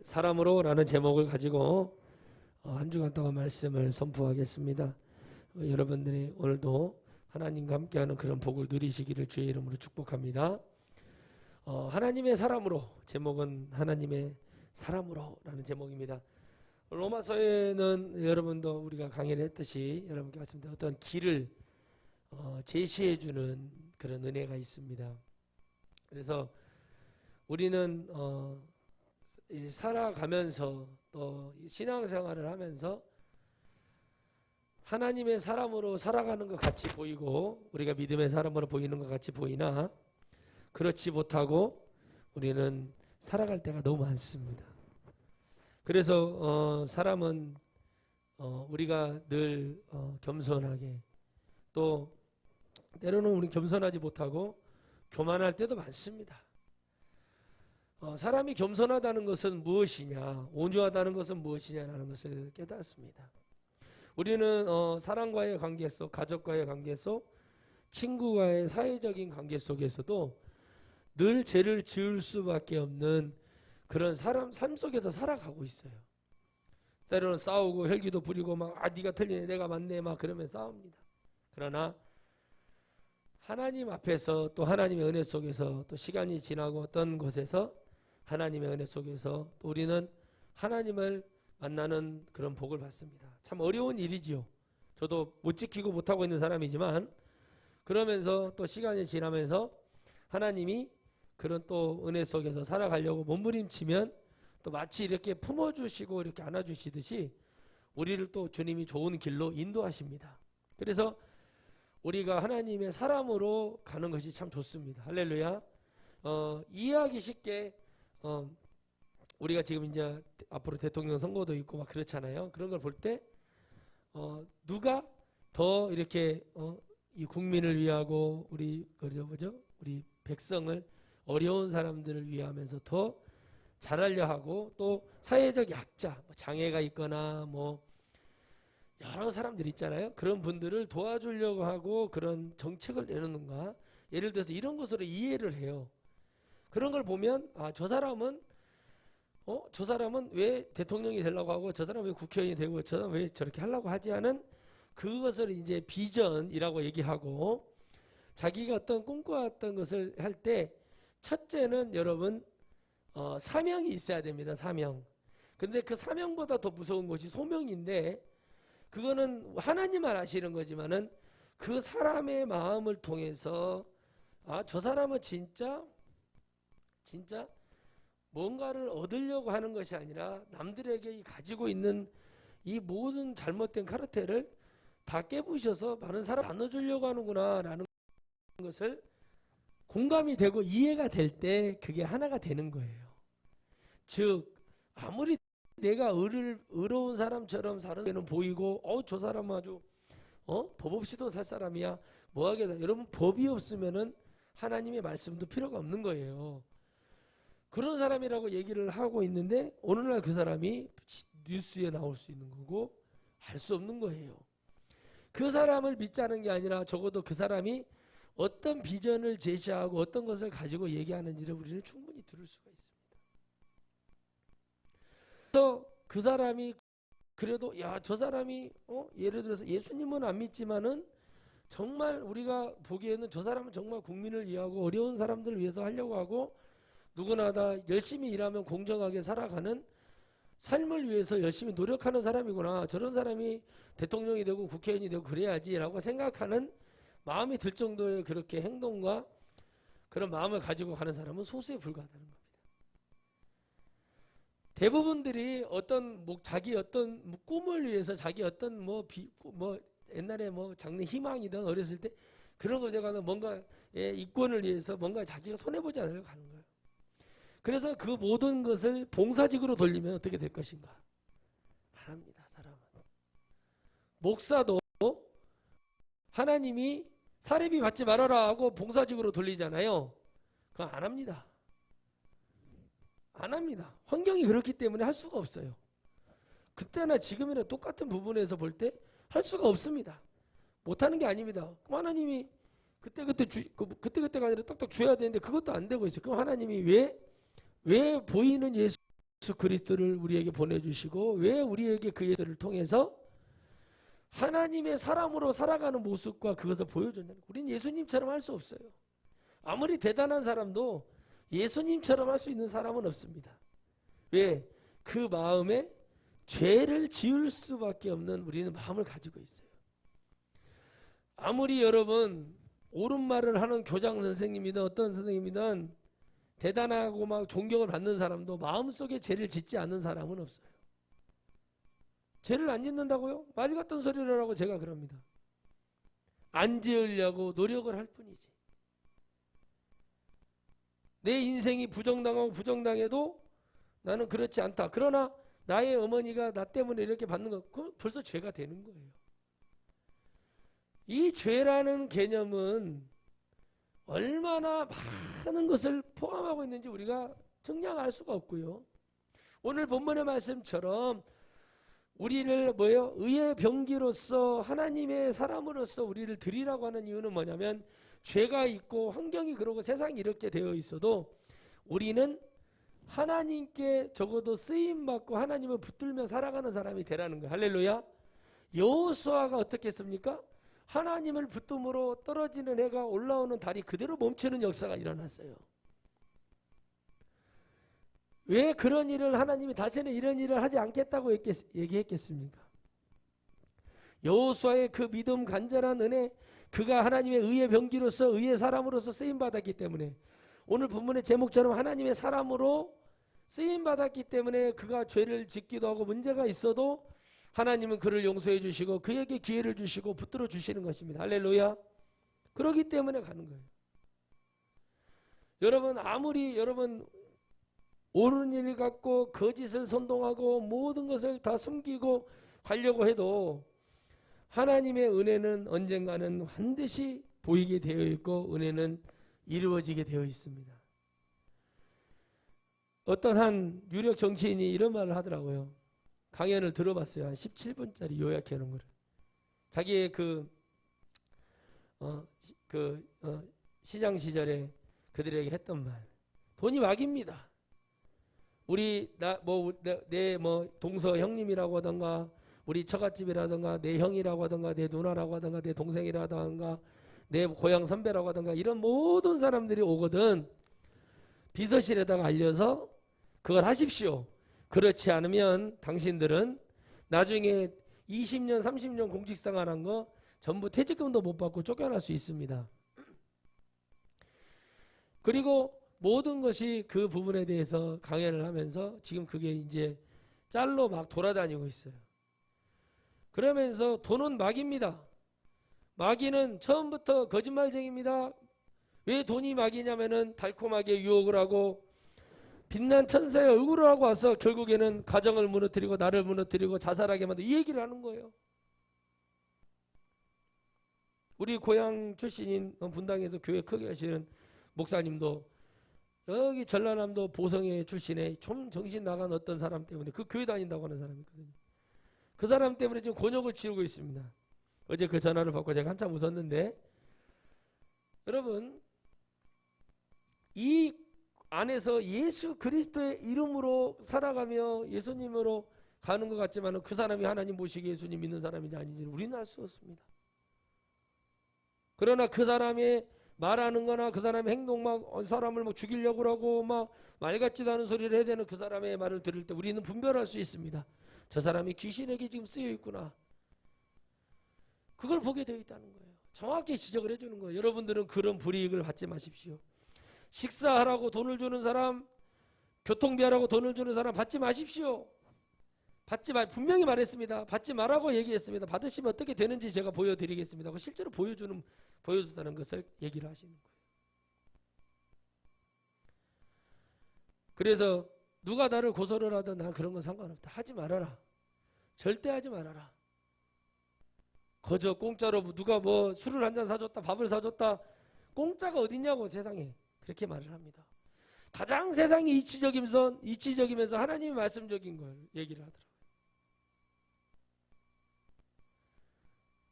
사람으로 라는 제목을 가지고 한 주간 동안 말씀을 선포하겠습니다. 여러분들이 오늘도 하나님과 함께하는 그런 복을 누리시기를 주의 이름으로 축복합니다. 하나님의 사람으로, 제목은 하나님의 사람으로 라는 제목입니다. 로마서에는 여러분도 우리가 강의를 했듯이 여러분께 말씀드린 어떤 길을 제시해주는 그런 은혜가 있습니다. 그래서 우리는 살아가면서 또 신앙생활을 하면서 하나님의 사람으로 살아가는 것 같이 보이고 우리가 믿음의 사람으로 보이는 것 같이 보이나 그렇지 못하고 우리는 살아갈 때가 너무 많습니다. 그래서 사람은 우리가 늘 겸손하게, 또 때로는 우리 겸손하지 못하고 교만할 때도 많습니다. 사람이 겸손하다는 것은 무엇이냐, 온유하다는 것은 무엇이냐라는 것을 깨닫습니다. 우리는 사람과의 관계 속, 가족과의 관계 속, 친구와의 사회적인 관계 속에서도 늘 죄를 지을 수밖에 없는 그런 사람 삶 속에서 살아가고 있어요. 때로는 싸우고 혈기도 부리고 막 네가 틀리네 내가 맞네 막 그러면 싸웁니다. 그러나 하나님 앞에서 또 하나님의 은혜 속에서 또 시간이 지나고 어떤 곳에서 하나님의 은혜 속에서 또 우리는 하나님을 만나는 그런 복을 받습니다. 참 어려운 일이지요. 저도 못 지키고 못하고 있는 사람이지만 그러면서 또 시간이 지나면서 하나님이 그런 또 은혜 속에서 살아가려고 몸부림치면 또 마치 이렇게 품어주시고 이렇게 안아주시듯이 우리를 또 주님이 좋은 길로 인도하십니다. 그래서 우리가 하나님의 사람으로 가는 것이 참 좋습니다. 할렐루야. 이해하기 쉽게 우리가 지금 이제 앞으로 대통령 선거도 있고 막 그렇잖아요. 그런 걸 볼 때 누가 더 이렇게 이 국민을 위하고 우리 우리 백성을 어려운 사람들을 위하면서 더 잘하려 하고 또 사회적 약자, 장애가 있거나 뭐 여러 사람들 있잖아요. 그런 분들을 도와주려고 하고 그런 정책을 내놓는가. 예를 들어서 이런 것으로 이해를 해요. 그런 걸 보면 저 사람은 왜 대통령이 되려고 하고 저 사람은 왜 국회의원이 되고 저 사람은 왜 저렇게 하려고 하지 않은 그것을 이제 비전이라고 얘기하고 자기가 어떤 꿈꿔왔던 것을 할 때 첫째는 여러분 사명이 있어야 됩니다. 사명. 근데 그 사명보다 더 무서운 것이 소명인데 그거는 하나님만 아시는 거지만은 그 사람의 마음을 통해서 저 사람은 진짜 뭔가를 얻으려고 하는 것이 아니라 남들에게 가지고 있는 이 모든 잘못된 카르텔을 다 깨부셔서 많은 사람 나눠주려고 하는구나 라는 것을 공감이 되고 이해가 될 때 그게 하나가 되는 거예요. 즉 아무리 내가 의로운 사람처럼 사는 데는 보이고 저 사람은 아주 법 없이도 살 사람이야 뭐하겠다. 여러분 법이 없으면은 하나님의 말씀도 필요가 없는 거예요. 그런 사람이라고 얘기를 하고 있는데 오늘날 그 사람이 뉴스에 나올 수 있는 거고 알 수 없는 거예요. 그 사람을 믿자는 게 아니라 적어도 그 사람이 어떤 비전을 제시하고 어떤 것을 가지고 얘기하는지를 우리는 충분히 들을 수가 있습니다. 그래서 그 사람이 그래도 저 사람이 예를 들어서 예수님은 안 믿지만은 정말 우리가 보기에는 저 사람은 정말 국민을 위하고 어려운 사람들을 위해서 하려고 하고 누구나 다 열심히 일하면 공정하게 살아가는 삶을 위해서 열심히 노력하는 사람이구나. 저런 사람이 대통령이 되고 국회의원이 되고 그래야지라고 생각하는 마음이 들 정도의 그렇게 행동과 그런 마음을 가지고 가는 사람은 소수에 불과하다는 겁니다. 대부분들이 자기 어떤 꿈을 위해서 자기 어떤 옛날에 작년 희망이든 어렸을 때 그런 거 제가 뭔가 이권을 위해서 뭔가 자기가 손해보지 않으려고 하는 거예요. 그래서 그 모든 것을 봉사직으로 돌리면 어떻게 될 것인가? 안 합니다. 사람은. 목사도 하나님이 사례비 받지 말아라 하고 봉사직으로 돌리잖아요. 그거 안 합니다. 안 합니다. 환경이 그렇기 때문에 할 수가 없어요. 그때나 지금이나 똑같은 부분에서 볼 때 할 수가 없습니다. 못하는 게 아닙니다. 그럼 하나님이 그때가 아니라 딱딱 줘야 되는데 그것도 안 되고 있어요. 그럼 하나님이 왜 보이는 예수 그리스도를 우리에게 보내주시고 왜 우리에게 그 예수를 통해서 하나님의 사람으로 살아가는 모습과 그것을 보여줬냐는 거예요. 우리는 예수님처럼 할 수 없어요. 아무리 대단한 사람도 예수님처럼 할 수 있는 사람은 없습니다. 왜? 그 마음에 죄를 지을 수밖에 없는 우리는 마음을 가지고 있어요. 아무리 여러분 옳은 말을 하는 교장 선생님이든 어떤 선생님이든 대단하고 막 존경을 받는 사람도 마음속에 죄를 짓지 않는 사람은 없어요. 죄를 안 짓는다고요? 말 같은 소리를 하고 제가 그럽니다. 안 지으려고 노력을 할 뿐이지. 내 인생이 부정당해도 나는 그렇지 않다. 그러나 나의 어머니가 나 때문에 이렇게 받는 거, 그건 벌써 죄가 되는 거예요. 이 죄라는 개념은 얼마나 많은 것을 포함하고 있는지 우리가 증량할 수가 없고요. 오늘 본문의 말씀처럼 우리를 의의 병기로서 하나님의 사람으로서 우리를 드리라고 하는 이유는 뭐냐면 죄가 있고 환경이 그러고 세상이 이렇게 되어 있어도 우리는 하나님께 적어도 쓰임받고 하나님을 붙들며 살아가는 사람이 되라는 거예요. 할렐루야. 여호수아가 어떻게 했습니까? 하나님을 붙듦으로 떨어지는 해가 올라오는 달이 그대로 멈추는 역사가 일어났어요. 왜 그런 일을 하나님이 다시는 이런 일을 하지 않겠다고 얘기했겠습니까? 여호수아의 그 믿음 간절한 은혜, 그가 하나님의 의의 병기로서 의의 사람으로서 쓰임받았기 때문에 오늘 본문의 제목처럼 하나님의 사람으로 쓰임받았기 때문에 그가 죄를 짓기도 하고 문제가 있어도 하나님은 그를 용서해 주시고 그에게 기회를 주시고 붙들어 주시는 것입니다. 할렐루야. 그러기 때문에 가는 거예요. 여러분 아무리 여러분 옳은 일 갖고 거짓을 선동하고 모든 것을 다 숨기고 가려고 해도 하나님의 은혜는 언젠가는 반드시 보이게 되어 있고 은혜는 이루어지게 되어 있습니다. 어떤 한 유력 정치인이 이런 말을 하더라고요. 강연을 들어봤어요. 한 17분짜리 요약해 놓은 거를. 자기의 시장 시절에 그들에게 했던 말. 돈이 막입니다. 내 동서 형님이라고 하던가 우리 처갓집이라든가 내 형이라고 하던가 내 누나라고 하던가 내 동생이라고 하던가 내 고향 선배라고 하던가 이런 모든 사람들이 오거든 비서실에다가 알려서 그걸 하십시오. 그렇지 않으면 당신들은 나중에 20년 30년 공직생활한 거 전부 퇴직금도 못 받고 쫓겨날 수 있습니다. 그리고 모든 것이 그 부분에 대해서 강연을 하면서 지금 그게 이제 짤로 막 돌아다니고 있어요. 그러면서 돈은 마귀입니다. 마귀는 처음부터 거짓말쟁이입니다. 왜 돈이 마귀냐면은 달콤하게 유혹을 하고 빛난 천사의 얼굴을 하고 와서 결국에는 가정을 무너뜨리고 나를 무너뜨리고 자살하게 만든 이 얘기를 하는 거예요. 우리 고향 출신인 분당에서 교회 크게 하시는 목사님도 여기 전라남도 보성에 출신의 좀 정신 나간 어떤 사람 때문에 그 교회 다닌다고 하는 사람이 있거든요. 그 사람 때문에 지금 곤욕을 치르고 있습니다. 어제 그 전화를 받고 제가 한참 웃었는데 여러분 이 안에서 예수 그리스도의 이름으로 살아가며 예수님으로 가는 것 같지만 그 사람이 하나님 모시기 예수님 믿는 사람인지 아닌지는 우리는 알 수 없습니다. 그러나 그 사람의 말하는 거나 그 사람의 행동 사람을 죽이려고 하고 말 같지도 않은 소리를 해야 되는 그 사람의 말을 들을 때 우리는 분별할 수 있습니다. 저 사람이 귀신에게 지금 쓰여 있구나. 그걸 보게 되어 있다는 거예요. 정확히 지적을 해주는 거예요. 여러분들은 그런 불이익을 받지 마십시오. 식사하라고 돈을 주는 사람, 교통비하라고 돈을 주는 사람 받지 마십시오. 분명히 말했습니다. 받지 말라고 얘기했습니다. 받으시면 어떻게 되는지 제가 보여드리겠습니다. 실제로 보여줬다는 것을 얘기를 하시는 거예요. 그래서 누가 나를 고소를 하든 난 그런 건 상관없다. 하지 말아라. 절대 하지 말아라. 거저 공짜로 누가 술을 한잔 사줬다 밥을 사줬다 공짜가 어딨냐고 세상에 그렇게 말을 합니다. 가장 세상이 이치적이면서 하나님의 말씀적인 걸 얘기를 하더라고요.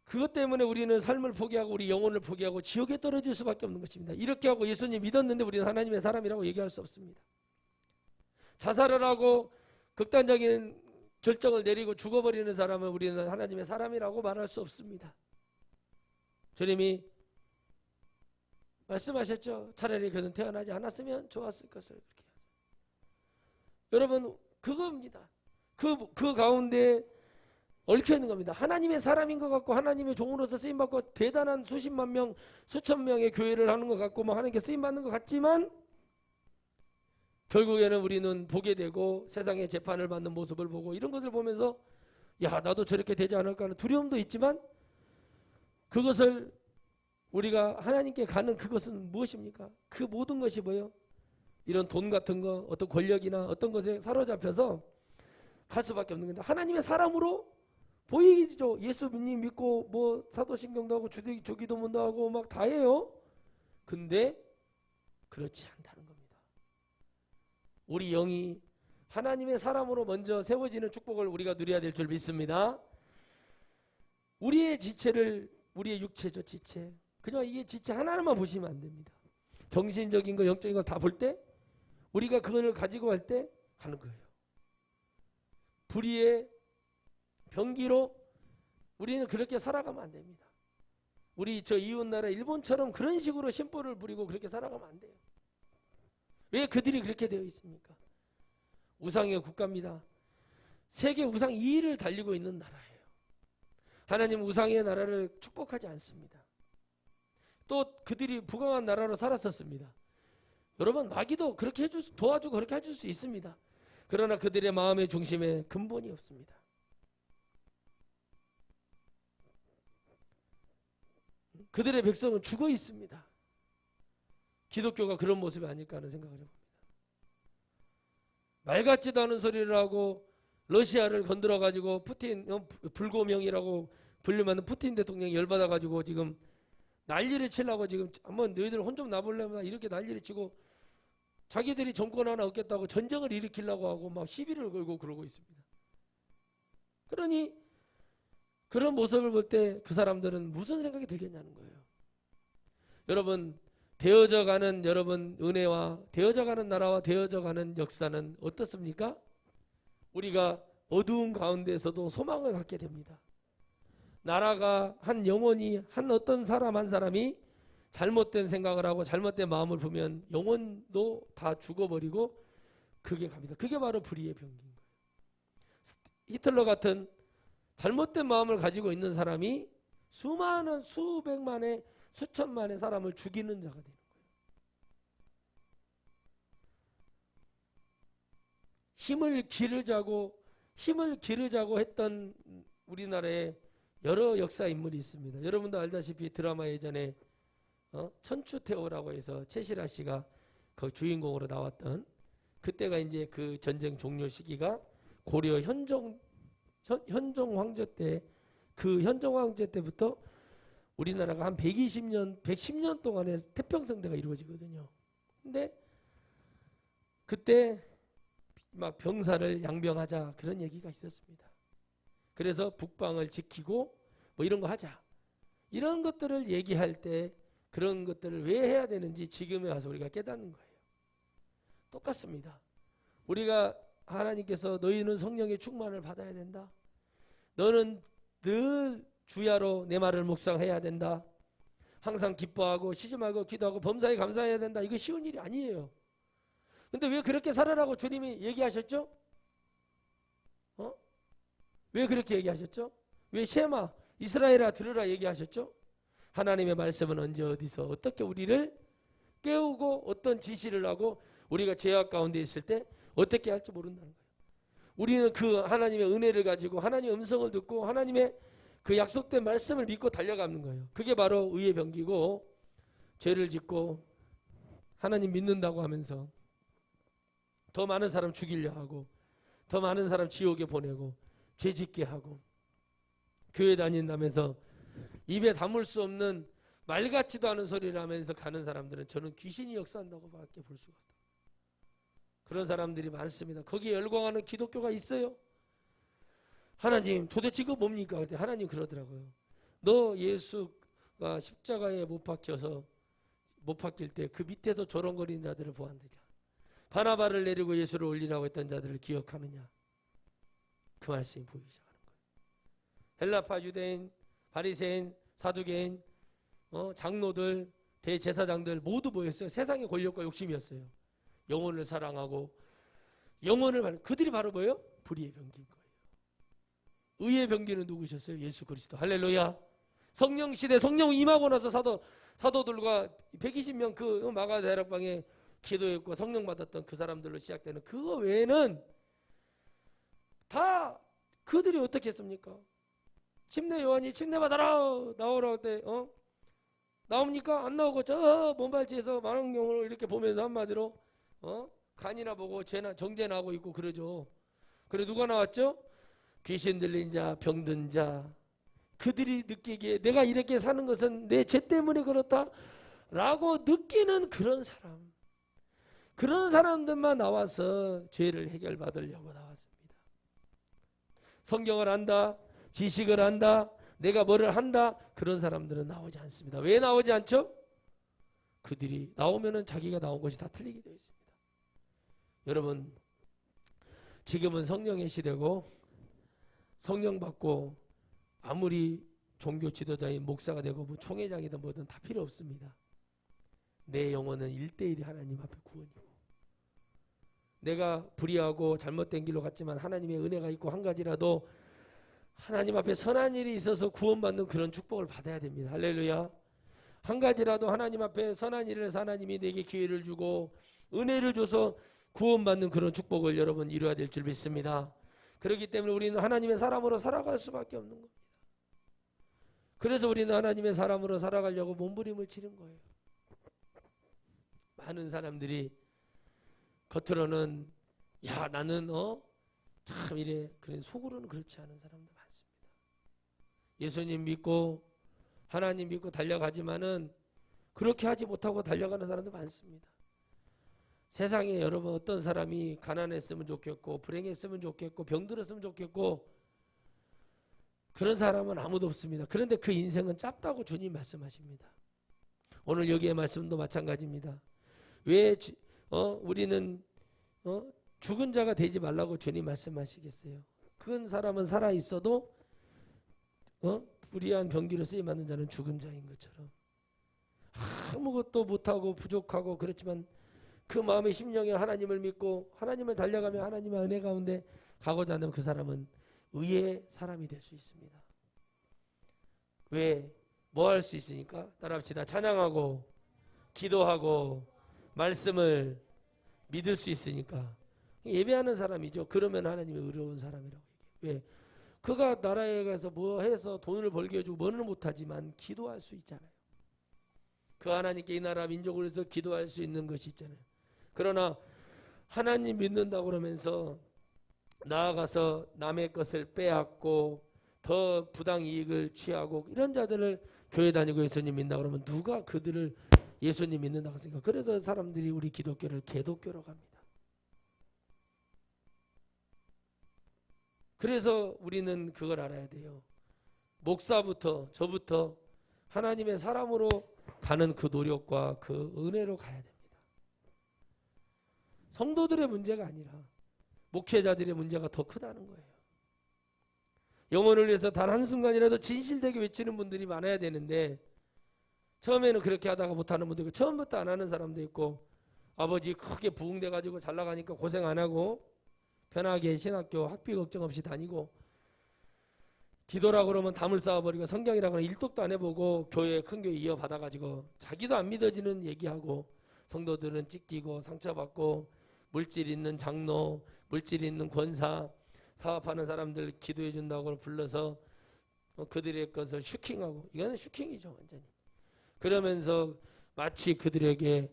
그것 때문에 우리는 삶을 포기하고 우리 영혼을 포기하고 지옥에 떨어질 수밖에 없는 것입니다. 이렇게 하고 예수님 믿었는데 우리는 하나님의 사람이라고 얘기할 수 없습니다. 자살을 하고 극단적인 결정을 내리고 죽어버리는 사람을 우리는 하나님의 사람이라고 말할 수 없습니다. 주님이 말씀하셨죠. 차라리 그는 태어나지 않았으면 좋았을 것을. 그렇게. 여러분 그겁니다. 그 가운데 얽혀 있는 겁니다. 하나님의 사람인 것 같고 하나님의 종으로서 쓰임받고 대단한 수십만 명 수천 명의 교회를 하는 것 같고 뭐 하나님께 쓰임받는 것 같지만 결국에는 우리는 보게 되고 세상의 재판을 받는 모습을 보고 이런 것을 보면서 야 나도 저렇게 되지 않을까 하는 두려움도 있지만 그것을 우리가 하나님께 가는 그것은 무엇입니까? 그 모든 것이 뭐예요? 이런 돈 같은 거 어떤 권력이나 어떤 것에 사로잡혀서 갈 수밖에 없는 건데 하나님의 사람으로 보이죠. 예수 믿고 뭐 사도신경도 하고 주기도문도 하고 막 다 해요. 근데 그렇지 않다는 겁니다. 우리 영이 하나님의 사람으로 먼저 세워지는 축복을 우리가 누려야 될 줄 믿습니다. 우리의 지체를 우리의 육체죠. 지체. 그냥 이게 지체 하나만 보시면 안 됩니다. 정신적인 거 영적인 거 다 볼 때 우리가 그걸 가지고 갈 때 가는 거예요. 불의의 병기로 우리는 그렇게 살아가면 안 됩니다. 우리 저 이웃나라 일본처럼 그런 식으로 심보를 부리고 그렇게 살아가면 안 돼요. 왜 그들이 그렇게 되어 있습니까? 우상의 국가입니다. 세계 우상 2위를 달리고 있는 나라예요. 하나님 우상의 나라를 축복하지 않습니다. 또 그들이 부강한 나라로 살았었습니다. 여러분 마귀도 그렇게 도와주고 그렇게 해줄 수 있습니다. 그러나 그들의 마음의 중심에 근본이 없습니다. 그들의 백성은 죽어 있습니다. 기독교가 그런 모습이 아닐까 하는 생각을 해봅니다. 말 같지도 않은 소리를 하고 러시아를 건드려 가지고 푸틴 불고명이라고 불리면 푸틴 대통령이 열받아 가지고 지금 난리를 치려고 지금 한번 너희들 혼 좀 나보려면 이렇게 난리를 치고 자기들이 정권 하나 얻겠다고 전쟁을 일으키려고 하고 막 시비를 걸고 그러고 있습니다. 그러니 그런 모습을 볼 때 그 사람들은 무슨 생각이 들겠냐는 거예요. 여러분 되어져가는 여러분 은혜와 되어져가는 나라와 되어져가는 역사는 어떻습니까? 우리가 어두운 가운데서도 소망을 갖게 됩니다. 나라가 한 영혼이 한 어떤 사람 한 사람이 잘못된 생각을 하고 잘못된 마음을 보면 영혼도 다 죽어버리고 그게 갑니다. 그게 바로 불의의 병기인 거예요. 히틀러 같은 잘못된 마음을 가지고 있는 사람이 수많은 수백만의 수천만의 사람을 죽이는 자가 되는 거예요. 힘을 기르자고 했던 우리나라의 여러 역사 인물이 있습니다. 여러분도 알다시피 드라마 예전에 천추태호라고 해서 최실아 씨가 그 주인공으로 나왔던 그때가 이제 그 전쟁 종료 시기가 고려 현종 황제 때 그 현종 황제 때부터 우리나라가 한 110년 동안의 태평성대가 이루어지거든요. 근데 그때 막 병사를 양병하자 그런 얘기가 있었습니다. 그래서 북방을 지키고 뭐 이런 거 하자. 이런 것들을 얘기할 때 그런 것들을 왜 해야 되는지 지금에 와서 우리가 깨닫는 거예요. 똑같습니다. 우리가 하나님께서 너희는 성령의 충만을 받아야 된다. 너는 늘 주야로 내 말을 묵상해야 된다. 항상 기뻐하고 쉬지 말고 기도하고 범사에 감사해야 된다. 이거 쉬운 일이 아니에요. 근데 왜 그렇게 살아라고 주님이 얘기하셨죠? 왜 그렇게 얘기하셨죠? 왜 셰마 이스라엘아 들으라 얘기하셨죠? 하나님의 말씀은 언제 어디서 어떻게 우리를 깨우고 어떤 지시를 하고 우리가 죄악 가운데 있을 때 어떻게 할지 모른다는 거예요. 우리는 그 하나님의 은혜를 가지고 하나님의 음성을 듣고 하나님의 그 약속된 말씀을 믿고 달려가는 거예요. 그게 바로 의의 병기고 죄를 짓고 하나님 믿는다고 하면서 더 많은 사람 죽이려 하고 더 많은 사람 지옥에 보내고 죄 짓게 하고 교회 다닌다면서 입에 담을 수 없는 말 같지도 않은 소리를 하면서 가는 사람들은 저는 귀신이 역사한다고 밖에 볼 수가 없다. 그런 사람들이 많습니다. 거기에 열광하는 기독교가 있어요. 하나님 도대체 이거 뭡니까? 그때 하나님 그러더라고요. 너 예수가 십자가에 못 박힐 때 그 밑에서 조롱거리는 자들을 보았느냐. 바나바를 내리고 예수를 올리라고 했던 자들을 기억하느냐. 그 말씀이 보이기 시작하는 거예요. 헬라파 유대인, 바리새인, 사두개인, 장로들, 대제사장들 모두 뭐였어요? 세상의 권력과 욕심이었어요. 영혼을 사랑하고 그들이 바로 뭐예요? 불의의 병기인 거예요. 의의 병기는 누구셨어요? 예수 그리스도. 할렐루야. 성령 시대, 성령 임하고 나서 사도들과 120명 그 마가다락방에 기도했고 성령 받았던 그 사람들로 시작되는 그거 외에는 다 그들이 어떻게 했습니까? 침례 요한이 침례 받아라 나오라 할 때 나옵니까? 안 나오고 저 먼발치에서 망원경으로 이렇게 보면서 한마디로 간이나 보고 정죄나 하고 있고 그러죠. 그래 누가 나왔죠? 귀신 들린 자, 병든 자, 그들이 느끼기에 내가 이렇게 사는 것은 내 죄 때문에 그렇다 라고 느끼는 그런 사람들만 나와서 죄를 해결받으려고 나왔습니다. 성경을 안다, 지식을 안다, 내가 뭐를 한다, 그런 사람들은 나오지 않습니다. 왜 나오지 않죠? 그들이 나오면은 자기가 나온 것이 다 틀리게 되어 있습니다. 여러분, 지금은 성령의 시대고 성령 받고 아무리 종교 지도자인 목사가 되고 뭐 총회장이든 뭐든 다 필요 없습니다. 내 영혼은 1대1이 하나님 앞에 구원이고, 내가 불의하고 잘못된 길로 갔지만 하나님의 은혜가 있고 한 가지라도 하나님 앞에 선한 일이 있어서 구원받는 그런 축복을 받아야 됩니다. 할렐루야. 한 가지라도 하나님 앞에 선한 일을 해서 하나님이 내게 기회를 주고 은혜를 줘서 구원받는 그런 축복을 여러분 이루어야 될 줄 믿습니다. 그렇기 때문에 우리는 하나님의 사람으로 살아갈 수밖에 없는 겁니다. 그래서 우리는 하나님의 사람으로 살아가려고 몸부림을 치는 거예요. 많은 사람들이 겉으로는 야 나는 참 이래, 그래 속으로는 그렇지 않은 사람도 많습니다. 예수님 믿고 하나님 믿고 달려가지만은 그렇게 하지 못하고 달려가는 사람도 많습니다. 세상에 여러분 어떤 사람이 가난했으면 좋겠고 불행했으면 좋겠고 병들었으면 좋겠고 그런 사람은 아무도 없습니다. 그런데 그 인생은 짧다고 주님 말씀하십니다. 오늘 여기의 말씀도 마찬가지입니다. 왜 우리는 죽은 자가 되지 말라고 주님 말씀하시겠어요? 그 사람은 살아 있어도 불의한 병기로 쓰임 받는 자는 죽은 자인 것처럼 아무것도 못하고 부족하고 그렇지만 그 마음의 심령에 하나님을 믿고 하나님을 달려가며 하나님의 은혜 가운데 가고자 하면 그 사람은 의의 사람이 될 수 있습니다. 왜? 뭐 할 수 있으니까? 따라합시다. 찬양하고 기도하고 말씀을 믿을 수 있으니까 예배하는 사람이죠. 그러면 하나님이 의로운 사람이라고 얘기해요. 왜? 그가 나라에 가서 뭐 해서 돈을 벌게 해주고 뭐는 못하지만 기도할 수 있잖아요. 그 하나님께 이 나라 민족을 위해서 기도할 수 있는 것이 있잖아요. 그러나 하나님 믿는다고 그러면서 나아가서 남의 것을 빼앗고 더 부당이익을 취하고 이런 자들을 교회 다니고 예수님 믿는다고 그러면 누가 그들을 예수님 믿는다고 했습니까? 그래서 사람들이 우리 기독교를 개독교로 갑니다. 그래서 우리는 그걸 알아야 돼요. 목사부터 저부터 하나님의 사람으로 가는 그 노력과 그 은혜로 가야 됩니다. 성도들의 문제가 아니라 목회자들의 문제가 더 크다는 거예요. 영혼을 위해서 단 한순간이라도 진실되게 외치는 분들이 많아야 되는데 처음에는 그렇게 하다가 못하는 분도 있고 처음부터 안 하는 사람도 있고 아버지 크게 부흥돼 가지고 잘 나가니까 고생 안 하고 편하게 신학교 학비 걱정 없이 다니고 기도라고 그러면 담을 쌓아버리고 성경이라고 하면 일독도 안 해보고 큰 교회 이어받아가지고 자기도 안 믿어지는 얘기하고 성도들은 찢기고 상처받고 물질 있는 장로, 물질 있는 권사, 사업하는 사람들 기도해 준다고 불러서 그들의 것을 슈킹하고 이거는 슈킹이죠 완전히. 그러면서 마치 그들에게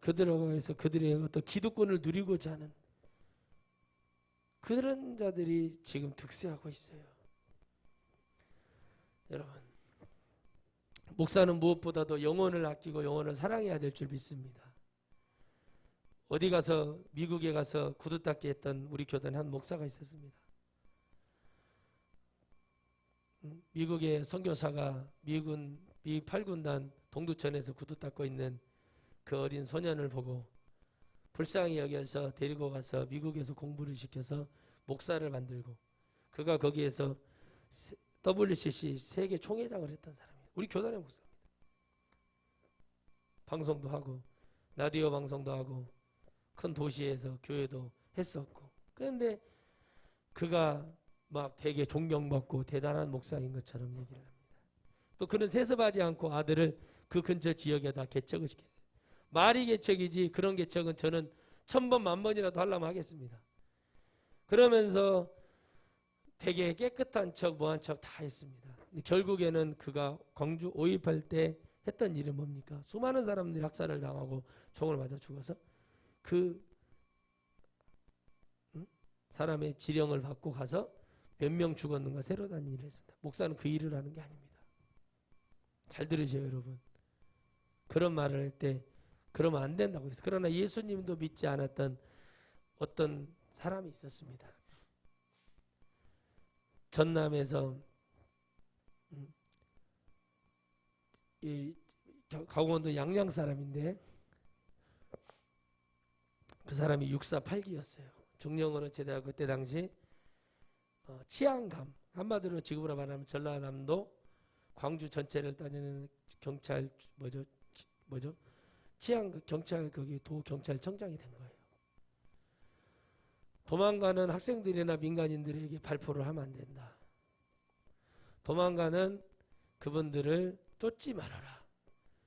그들에게서 그들의 어떤 기득권을 누리고자 하는 그런 자들이 지금 득세하고 있어요. 여러분, 목사는 무엇보다도 영혼을 아끼고 영혼을 사랑해야 될 줄 믿습니다. 어디 가서 미국에 가서 구두 닦기 했던 우리 교단 한 목사가 있었습니다. 미국의 선교사가 미 8군단 동두천에서 구두 닦고 있는 그 어린 소년을 보고 불쌍히 여겨서 데리고 가서 미국에서 공부를 시켜서 목사를 만들고 그가 거기에서 WCC 세계 총회장을 했던 사람이에요. 우리 교단의 목사입니다. 방송도 하고 라디오 방송도 하고 큰 도시에서 교회도 했었고, 그런데 그가 막 되게 존경받고 대단한 목사인 것처럼 얘기를 합니다. 또 그는 세습하지 않고 아들을 그 근처 지역에다 개척을 시켰어요. 말이 개척이지 그런 개척은 저는 1000번 만번이라도 하려면 하겠습니다. 그러면서 되게 깨끗한 척 뭐한 척 다 했습니다. 결국에는 그가 광주 5.18 때 했던 일은 뭡니까? 수많은 사람들이 학살을 당하고 총을 맞아 죽어서 그 사람의 지령을 받고 가서 몇 명 죽었는가 새로 단 일을 했습니다. 목사는 그 일을 하는 게 아닙니다. 잘 들으세요, 여러분. 그런 말을 할 때 그러면 안 된다고 했어요. 그러나 예수님도 믿지 않았던 어떤 사람이 있었습니다. 전남에서 이 강원도 양양 사람인데 그 사람이 648기였어요. 중령으로 제대하고 그때 당시 치안감, 한마디로 지금으로 말하면 전라남도 광주 전체를 따지는 경찰 뭐죠? 치안 경찰 거기 도 경찰청장이 된 거예요. 도망가는 학생들이나 민간인들에게 발포를 하면 안 된다. 도망가는 그분들을 쫓지 말아라.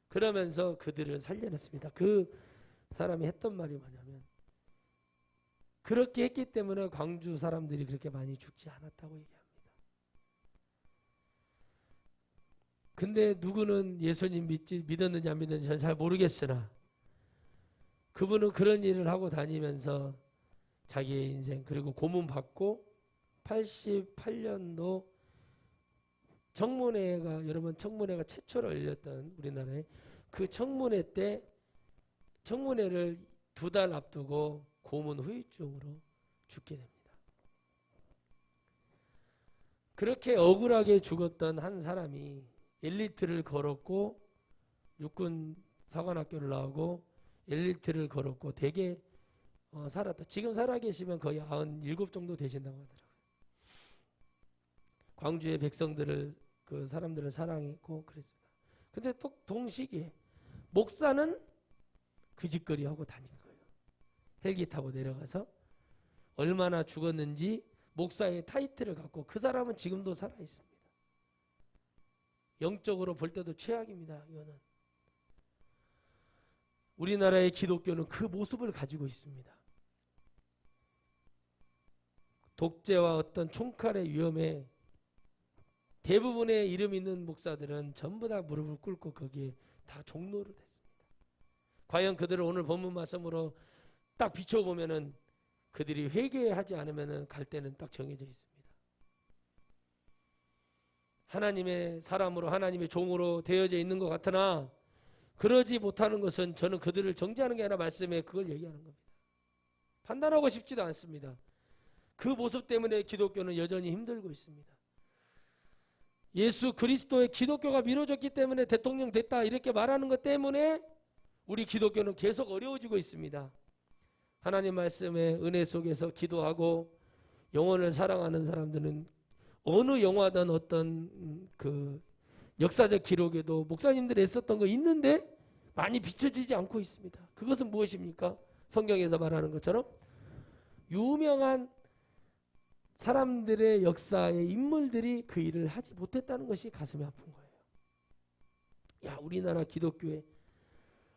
그러면서 그들을 살려냈습니다. 그 사람이 했던 말이 뭐냐면 그렇게 했기 때문에 광주 사람들이 그렇게 많이 죽지 않았다고 얘기합니다. 근데 누구는 예수님 믿었는지 안 믿었는지 저는 잘 모르겠으나 그분은 그런 일을 하고 다니면서 자기의 인생 그리고 고문 받고 88년도 청문회가 여러분 청문회가 최초로 열렸던 우리나라에 그 청문회 때 청문회를 2달 앞두고 고문 후유증으로 죽게 됩니다. 그렇게 억울하게 죽었던 한 사람이 엘리트를 걸었고 육군 사관학교를 나오고 엘리트를 걸었고 되게 살았다. 지금 살아계시면 거의 97 정도 되신다고 하더라고요. 광주의 백성들을 그 사람들을 사랑했고 그랬습니다. 근데 또 동시기에 목사는 그 짓거리 하고 다닌 거예요. 헬기 타고 내려가서 얼마나 죽었는지 목사의 타이틀을 갖고 그 사람은 지금도 살아 있습니다. 영적으로 볼 때도 최악입니다. 이거는 우리나라의 기독교는 그 모습을 가지고 있습니다. 독재와 어떤 총칼의 위험에 대부분의 이름 있는 목사들은 전부 다 무릎을 꿇고 거기에 다 종로로 됐습니다. 과연 그들을 오늘 본문 말씀으로 딱 비춰보면은 그들이 회개하지 않으면은 갈 때는 딱 정해져 있습니다. 하나님의 사람으로 하나님의 종으로 되어져 있는 것 같으나 그러지 못하는 것은 저는 그들을 정죄하는 게 아니라 말씀에 그걸 얘기하는 겁니다. 판단하고 싶지도 않습니다. 그 모습 때문에 기독교는 여전히 힘들고 있습니다. 예수 그리스도의 기독교가 미뤄졌기 때문에 대통령 됐다 이렇게 말하는 것 때문에 우리 기독교는 계속 어려워지고 있습니다. 하나님 말씀의 은혜 속에서 기도하고 영혼을 사랑하는 사람들은 어느 영화든 어떤 그 역사적 기록에도 목사님들이 했었던 거 있는데 많이 비춰지지 않고 있습니다. 그것은 무엇입니까? 성경에서 말하는 것처럼 유명한 사람들의 역사의 인물들이 그 일을 하지 못했다는 것이 가슴이 아픈 거예요. 야, 우리나라 기독교에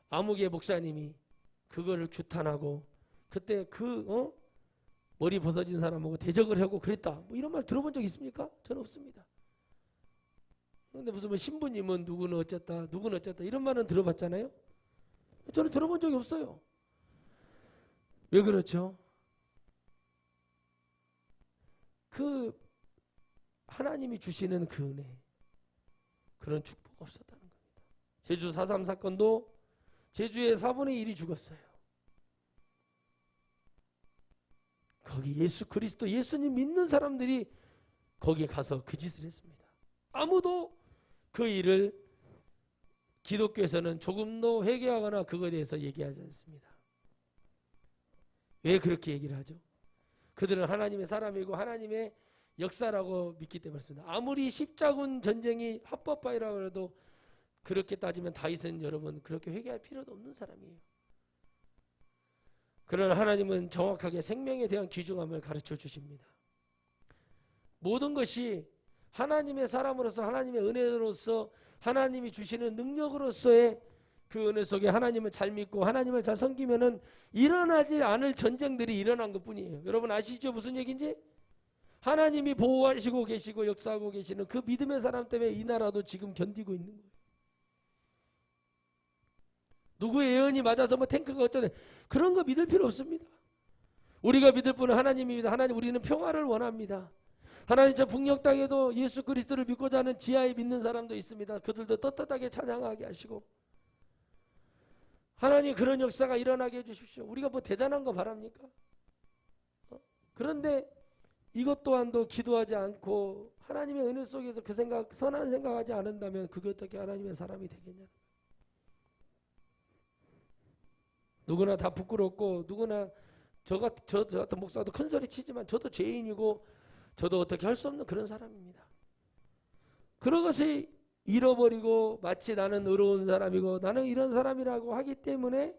아무개 목사님이 그거를 규탄하고 그때 머리 벗어진 사람하고 대적을 하고 그랬다. 뭐 이런 말 들어본 적 있습니까? 저는 없습니다. 근데 무슨 뭐 신부님은 누구는 어쨌다, 누구는 어쨌다 이런 말은 들어봤잖아요. 저는 들어본 적이 없어요. 왜 그렇죠? 그 하나님이 주시는 그 은혜, 그런 축복 없었다는 겁니다. 제주 4.3 사건도 제주의 4분의 1이 죽었어요. 거기 예수 그리스도 예수님 믿는 사람들이 거기에 가서 그 짓을 했습니다. 아무도 그 일을 기독교에서는 조금도 회개하거나 그거에 대해서 얘기하지 않습니다. 왜 그렇게 얘기를 하죠? 그들은 하나님의 사람이고 하나님의 역사라고 믿기 때문에 그렇습니다. 아무리 십자군 전쟁이 합법화이라고 해도 그렇게 따지면 다윗은 여러분 그렇게 회개할 필요도 없는 사람이에요. 그러나 하나님은 정확하게 생명에 대한 귀중함을 가르쳐 주십니다. 모든 것이 하나님의 사람으로서 하나님의 은혜로서 하나님이 주시는 능력으로서의 그 은혜 속에 하나님을 잘 믿고 하나님을 잘 섬기면은 일어나지 않을 전쟁들이 일어난 것뿐이에요. 여러분 아시죠? 무슨 얘기인지? 하나님이 보호하시고 계시고 역사하고 계시는 그 믿음의 사람 때문에 이 나라도 지금 견디고 있는 거예요. 누구의 예언이 맞아서 뭐 탱크가 어쩌네 그런 거 믿을 필요 없습니다. 우리가 믿을 분은 하나님입니다. 하나님 우리는 평화를 원합니다. 하나님 저 북녘 땅에도 예수 그리스도를 믿고자 하는 지하에 믿는 사람도 있습니다. 그들도 떳떳하게 찬양하게 하시고 하나님 그런 역사가 일어나게 해주십시오. 우리가 뭐 대단한 거 바랍니까? 그런데 이것 또한도 기도하지 않고 하나님의 은혜 속에서 그 생각 선한 생각하지 않는다면 그게 어떻게 하나님의 사람이 되겠냐? 누구나 다 부끄럽고 누구나 저 같은 목사도 큰 소리 치지만 저도 죄인이고 저도 어떻게 할 수 없는 그런 사람입니다. 그런 것이 잃어버리고 마치 나는 의로운 사람이고 나는 이런 사람이라고 하기 때문에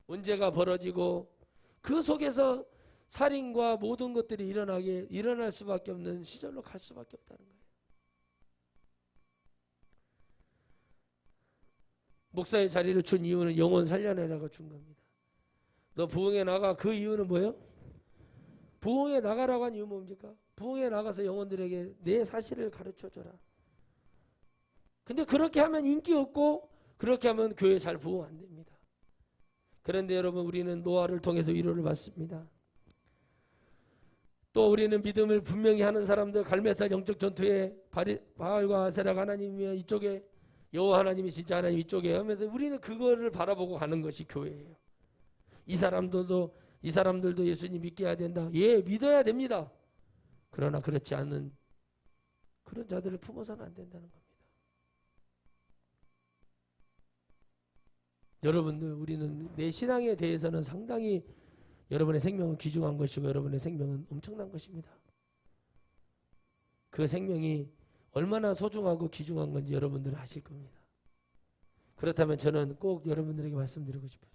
문제가 벌어지고 그 속에서 살인과 모든 것들이 일어날 수밖에 없는 시절로 갈 수밖에 없다는 거예요. 목사의 자리를 준 이유는 영혼 살려내라고 준 겁니다. 너 부흥에 나가. 그 이유는 뭐예요? 부흥에 나가라고 한 이유 뭡니까? 부흥에 나가서 영혼들에게 내 사실을 가르쳐줘라. 근데 그렇게 하면 인기 없고 그렇게 하면 교회 잘 부흥 안 됩니다. 그런데 여러분 우리는 노아를 통해서 위로를 받습니다. 또 우리는 믿음을 분명히 하는 사람들 갈멜살 영적 전투에 바알과 아세라가 하나님이면 이쪽에 여호와 하나님이 진짜 하나님 이쪽에 하면서 우리는 그거를 바라보고 가는 것이 교회예요. 이 사람들도 예수님 믿게 해야 된다. 예, 믿어야 됩니다. 그러나 그렇지 않은 그런 자들을 품어서는 안 된다는 겁니다. 여러분들 우리는 내 신앙에 대해서는 상당히 여러분의 생명은 귀중한 것이고 여러분의 생명은 엄청난 것입니다. 그 생명이 얼마나 소중하고 귀중한 건지 여러분들은 아실 겁니다. 그렇다면 저는 꼭 여러분들에게 말씀드리고 싶어요.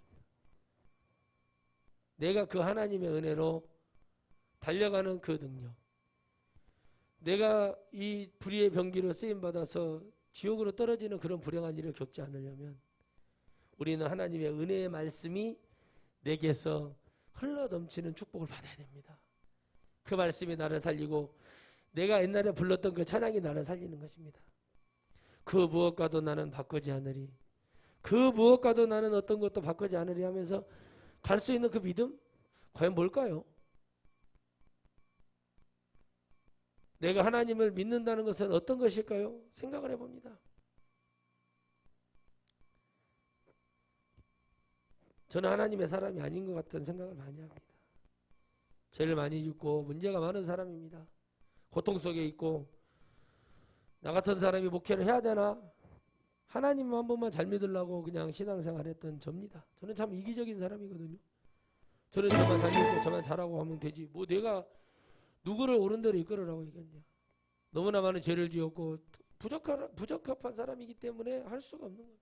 내가 그 하나님의 은혜로 달려가는 그 능력, 내가 이 불의의 병기로 쓰임받아서 지옥으로 떨어지는 그런 불행한 일을 겪지 않으려면 우리는 하나님의 은혜의 말씀이 내게서 흘러넘치는 축복을 받아야 됩니다. 그 말씀이 나를 살리고 내가 옛날에 불렀던 그 찬양이 나를 살리는 것입니다. 그 무엇과도 나는 바꾸지 않으리. 그 무엇과도 나는 어떤 것도 바꾸지 않으리 하면서 갈 수 있는 그 믿음? 과연 뭘까요? 내가 하나님을 믿는다는 것은 어떤 것일까요? 생각을 해봅니다. 저는 하나님의 사람이 아닌 것 같은 생각을 많이 합니다. 죄를 많이 짓고 문제가 많은 사람입니다. 고통 속에 있고 나 같은 사람이 목회를 해야 되나? 하나님 한 번만 잘 믿으려고 그냥 신앙생활 했던 접니다. 저는 참 이기적인 사람이거든요. 저는 저만 잘 믿고 저만 잘하고 하면 되지. 뭐 내가 누구를 옳은 대로 이끌으라고 얘기했냐. 너무나 많은 죄를 지었고 부적합한 사람이기 때문에 할 수가 없는 겁니다.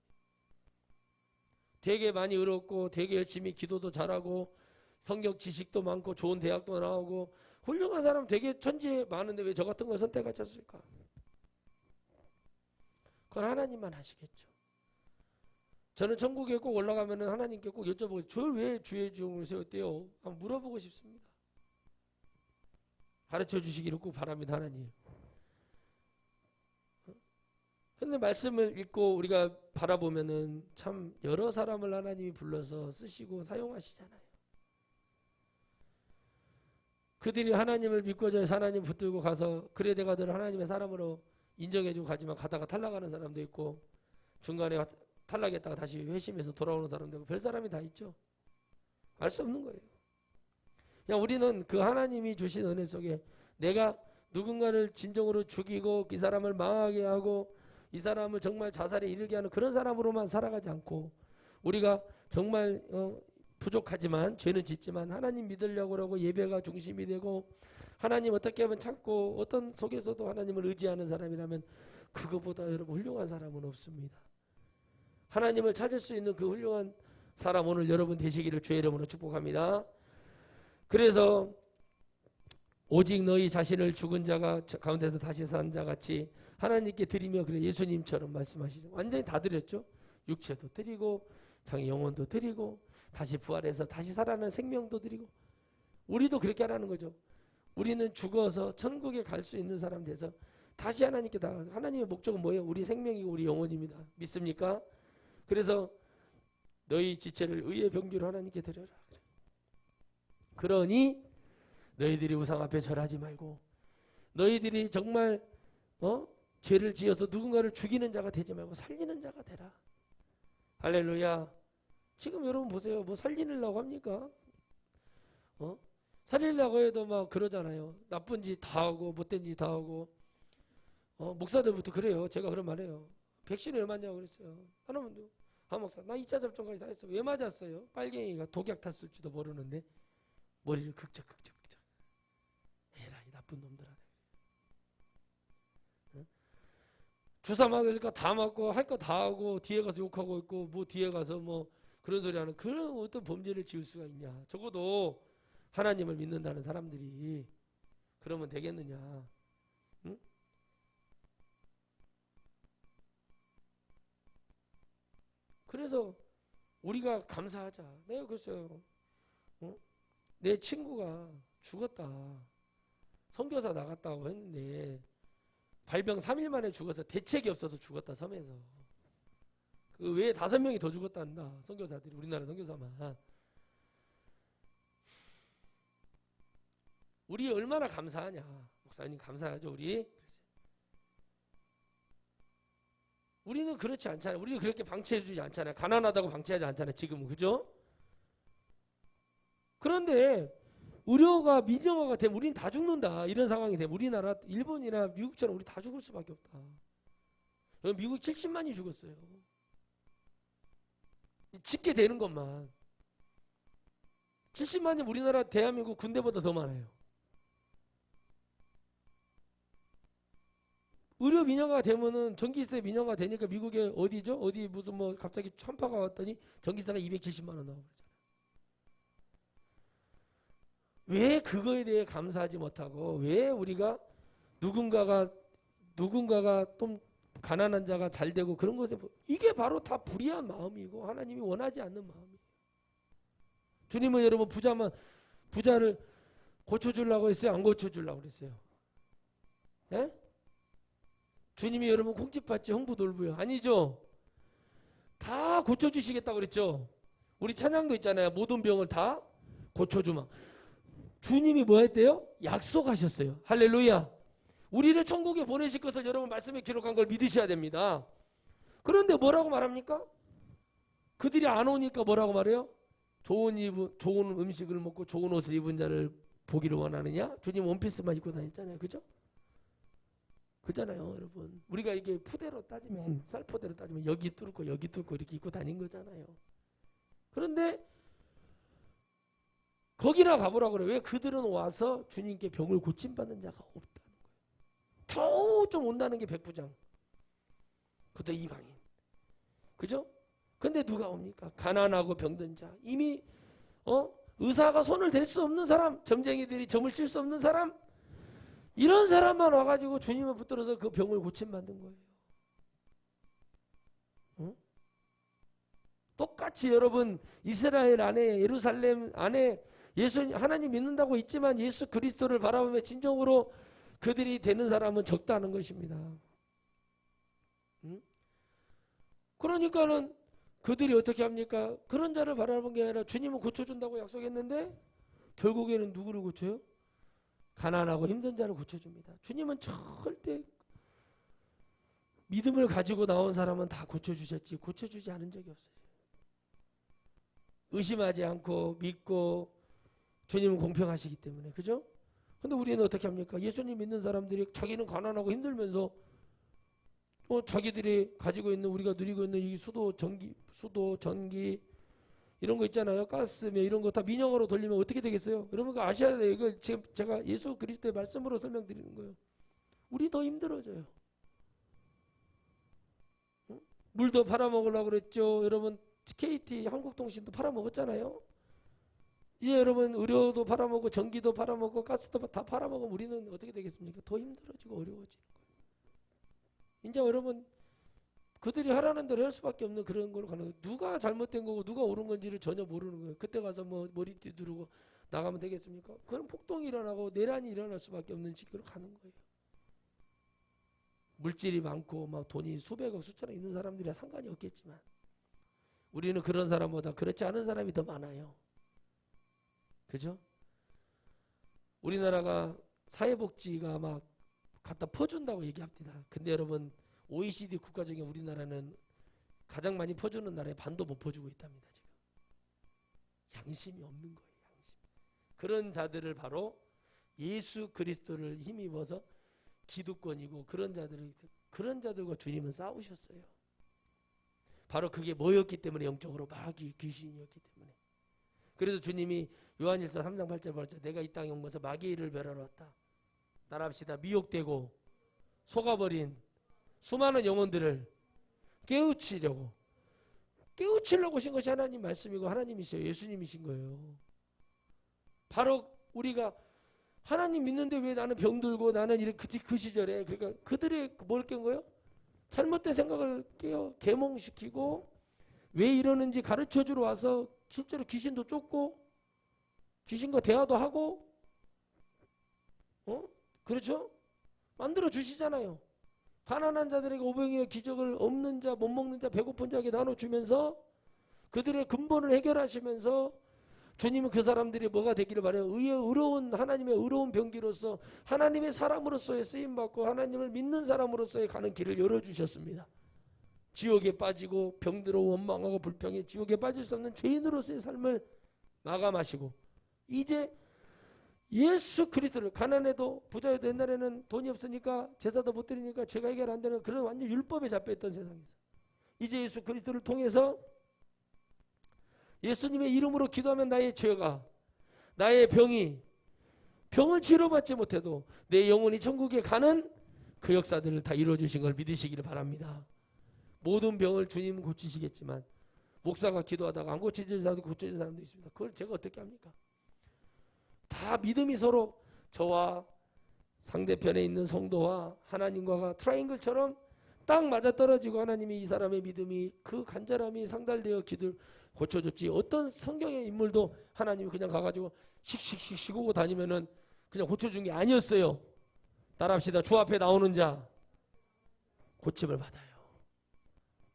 되게 많이 의롭고 되게 열심히 기도도 잘하고 성경 지식도 많고 좋은 대학도 나오고 훌륭한 사람 되게 천지에 많은데 왜 저 같은 걸 선택하셨을까? 그건 하나님만 하시겠죠. 저는 천국에 꼭 올라가면 하나님께 꼭 여쭤보고 저를 왜 주의 종을 세웠대요? 한번 물어보고 싶습니다. 가르쳐 주시기를 꼭 바랍니다. 하나님. 근데 말씀을 읽고 우리가 바라보면은 참 여러 사람을 하나님이 불러서 쓰시고 사용하시잖아요. 그들이 하나님을 믿고자 해서 하나님 붙들고 가서 그래 내가 너를 하나님의 사람으로 인정해주고 가지만 가다가 탈락하는 사람도 있고 중간에 탈락했다가 다시 회심해서 돌아오는 사람도 있고 별 사람이 다 있죠. 알 수 없는 거예요. 그냥 우리는 그 하나님이 주신 은혜 속에 내가 누군가를 진정으로 죽이고 이 사람을 망하게 하고 이 사람을 정말 자살에 이르게 하는 그런 사람으로만 살아가지 않고 우리가 정말 부족하지만 죄는 짓지만 하나님 믿으려고 하고 예배가 중심이 되고 하나님 어떻게 하면 찾고 어떤 속에서도 하나님을 의지하는 사람이라면 그거보다 여러분 훌륭한 사람은 없습니다. 하나님을 찾을 수 있는 그 훌륭한 사람 오늘 여러분 되시기를 주의 이름으로 축복합니다. 그래서 오직 너희 자신을 죽은 자가 가운데서 다시 산 자 같이 하나님께 드리며, 그래 예수님처럼 말씀하시죠. 완전히 다 드렸죠. 육체도 드리고 당연히 영혼도 드리고 다시 부활해서 다시 살아나는 생명도 드리고, 우리도 그렇게 하라는 거죠. 우리는 죽어서 천국에 갈 수 있는 사람 돼서 다시 하나님께 나가. 하나님의 목적은 뭐예요? 우리 생명이고 우리 영혼입니다. 믿습니까? 그래서 너희 지체를 의의 병기로 하나님께 드려라. 그러니 너희들이 우상 앞에 절하지 말고, 너희들이 정말 죄를 지어서 누군가를 죽이는 자가 되지 말고 살리는 자가 되라. 할렐루야. 지금 여러분 보세요. 뭐 살리려고 합니까? 살리려고 해도 막 그러잖아요. 나쁜 짓 다 하고 못된 짓 다 하고. 목사들부터 그래요. 제가 그런 말 해요. 백신 왜 맞냐고 그랬어요. 하나님도 한 목사 나 2차 접종까지 다 했어. 왜 맞았어요? 빨갱이가 독약 탔을지도 모르는데 머리를 극적 에라이 나쁜 놈들아. 주사 맞을 거 다 맞고 할 거 다 하고 뒤에 가서 욕하고 있고 뭐 뒤에 가서 뭐 그런 소리 하는 그런 어떤 범죄를 지을 수가 있냐. 적어도 하나님을 믿는다는 사람들이 그러면 되겠느냐. 응? 그래서 우리가 감사하자. 내가 그랬어요. 내 친구가 죽었다. 선교사 나갔다고 했는데 발병 3일 만에 죽어서 대책이 없어서 죽었다. 섬에서. 그 외에 5명이 더 죽었단다. 선교사들이. 우리나라 선교사만. 우리 얼마나 감사하냐. 목사님 감사하죠 우리. 우리는 그렇지 않잖아요. 우리는 그렇게 방치해주지 않잖아요. 가난하다고 방치하지 않잖아요. 지금은. 그죠? 그런데 의료가 민영화가 되면 우리는 다 죽는다. 이런 상황이 되면 우리나라 일본이나 미국처럼 우리 다 죽을 수밖에 없다. 미국 70만이 죽었어요. 짓게 되는 것만 70만이 우리나라 대한민국 군대보다 더 많아요. 의료 민영화가 되면은 전기세 민영화가 되니까 미국에 어디죠? 어디 무슨 뭐 갑자기 천파가 왔더니 전기세가 270만 원 나오고 그러잖아요. 왜 그거에 대해 감사하지 못하고 왜 우리가 누군가가 좀 가난한 자가 잘 되고 그런 것에 이게 바로 다 불의한 마음이고 하나님이 원하지 않는 마음이에요. 주님은 여러분 부자를 고쳐주려고 했어요? 안 고쳐주려고 그랬어요? 예? 주님이 여러분 콩집받지 흥부돌부요? 아니죠. 다 고쳐주시겠다고 그랬죠. 우리 찬양도 있잖아요. 모든 병을 다 고쳐주마. 주님이 뭐 했대요? 약속하셨어요. 할렐루야. 우리를 천국에 보내실 것을 여러분 말씀에 기록한 걸 믿으셔야 됩니다. 그런데 뭐라고 말합니까? 그들이 안 오니까 뭐라고 말해요? 좋은 음식을 먹고 좋은 옷을 입은 자를 보기를 원하느냐? 주님 원피스만 입고 다녔잖아요. 그죠? 그잖아요, 여러분. 우리가 이게 푸대로 따지면 쌀포대로 따지면 여기 뚫고 여기 뚫고 이렇게 입고 다닌 거잖아요. 그런데 거기나 가보라고 그래. 왜 그들은 와서 주님께 병을 고침받는 자가 없다는 거예요. 겨우 좀 온다는 게 백부장. 그때 이방인. 그죠? 근데 누가 옵니까? 가난하고 병든 자. 이미 의사가 손을 댈 수 없는 사람, 점쟁이들이 점을 칠 수 없는 사람, 이런 사람만 와가지고 주님을 붙들어서 그 병을 고침받는 거예요. 응? 똑같이 여러분 이스라엘 안에 예루살렘 안에 하나님 믿는다고 있지만 예수 그리스도를 바라보며 진정으로 그들이 되는 사람은 적다는 것입니다. 응? 그러니까는 그들이 어떻게 합니까? 그런 자를 바라본 게 아니라 주님은 고쳐준다고 약속했는데 결국에는 누구를 고쳐요? 가난하고 힘든 자를 고쳐줍니다. 주님은 절대 믿음을 가지고 나온 사람은 다 고쳐주셨지 고쳐주지 않은 적이 없어요. 의심하지 않고 믿고 주님은 공평하시기 때문에. 그죠? 근데 우리는 어떻게 합니까? 예수님 믿는 사람들이 자기는 가난하고 힘들면서 자기들이 가지고 있는 우리가 누리고 있는 이 수도, 전기, 이런 거 있잖아요. 가스며 이런 거 다 민영화로 돌리면 어떻게 되겠어요? 여러분 그 아셔야 돼요. 이거 지금 제가 예수 그리스도의 말씀으로 설명드리는 거예요. 우리 더 힘들어져요. 응? 물도 팔아먹으려고 그랬죠. 여러분 KT 한국통신도 팔아먹었잖아요. 이제 여러분 의료도 팔아먹고 전기도 팔아먹고 가스도 다 팔아먹으면 우리는 어떻게 되겠습니까? 더 힘들어지고 어려워지는 거예요. 이제 여러분 그들이 하라는 대로 할 수밖에 없는 그런 걸로 가는 거예요. 누가 잘못된 거고 누가 옳은 건지를 전혀 모르는 거예요. 그때 가서 뭐 머리띠 두르고 나가면 되겠습니까? 그런 폭동이 일어나고 내란이 일어날 수밖에 없는 시기로 가는 거예요. 물질이 많고 막 돈이 수백억 수천억 있는 사람들이야 상관이 없겠지만 우리는 그런 사람보다 그렇지 않은 사람이 더 많아요. 그죠? 우리나라가 사회복지가 막 갖다 퍼준다고 얘기합니다. 근데 여러분 OECD 국가 중에 우리나라는 가장 많이 퍼주는 나라에 반도 못 퍼주고 있답니다. 지금 양심이 없는 거예요. 양심. 그런 자들을 바로 예수 그리스도를 힘입어서 기득권이고 그런 자들과 주님은 싸우셨어요. 바로 그게 뭐였기 때문에 영적으로 마귀 귀신이었기 때문에. 그래서 주님이 요한일서 3장 8절 말했죠. 내가 이 땅에 온 것은 마귀의 일을 멸하러 왔다. 따라합시다. 미혹되고 속아버린 수많은 영혼들을 깨우치려고 오신 것이 하나님 말씀이고 하나님이세요. 예수님이신 거예요. 바로 우리가 하나님 믿는데 왜 나는 병들고 나는 이렇게 그 시절에 그러니까 그들의 뭘 깬 거예요? 잘못된 생각을 계몽시키고 왜 이러는지 가르쳐주러 와서 실제로 귀신도 쫓고 귀신과 대화도 하고 그렇죠? 만들어 주시잖아요. 가난한 자들에게 오병이어 기적을 없는 자, 못 먹는 자, 배고픈 자에게 나눠주면서 그들의 근본을 해결하시면서 주님은 그 사람들이 뭐가 되기를 바라요. 의로운 하나님의 의로운 병기로서 하나님의 사람으로서의 쓰임받고 하나님을 믿는 사람으로서의 가는 길을 열어주셨습니다. 지옥에 빠지고 병들어 원망하고 불평해 지옥에 빠질 수 없는 죄인으로서의 삶을 마감하시고 이제 예수 그리스도를 가난해도 부자여도 옛날에는 돈이 없으니까 제사도 못 드리니까 죄가 해결 안 되는 그런 완전 율법에 잡혀있던 세상에서 이제 예수 그리스도를 통해서 예수님의 이름으로 기도하면 나의 죄가 나의 병을 치료받지 못해도 내 영혼이 천국에 가는 그 역사들을 다 이루어주신 걸 믿으시기를 바랍니다. 모든 병을 주님은 고치시겠지만 목사가 기도하다가 안 고쳐질 사람도 고쳐질 사람도 있습니다. 그걸 제가 어떻게 합니까? 다 믿음이 서로 저와 상대편에 있는 성도와 하나님과가 트라이앵글처럼 딱 맞아떨어지고 하나님이 이 사람의 믿음이 그 간절함이 상달되어 기도를 고쳐줬지. 어떤 성경의 인물도 하나님이 그냥 가가지고 씩씩씩 쉬고 다니면은 그냥 고쳐준 게 아니었어요. 따라합시다. 주 앞에 나오는 자 고침을 받아요.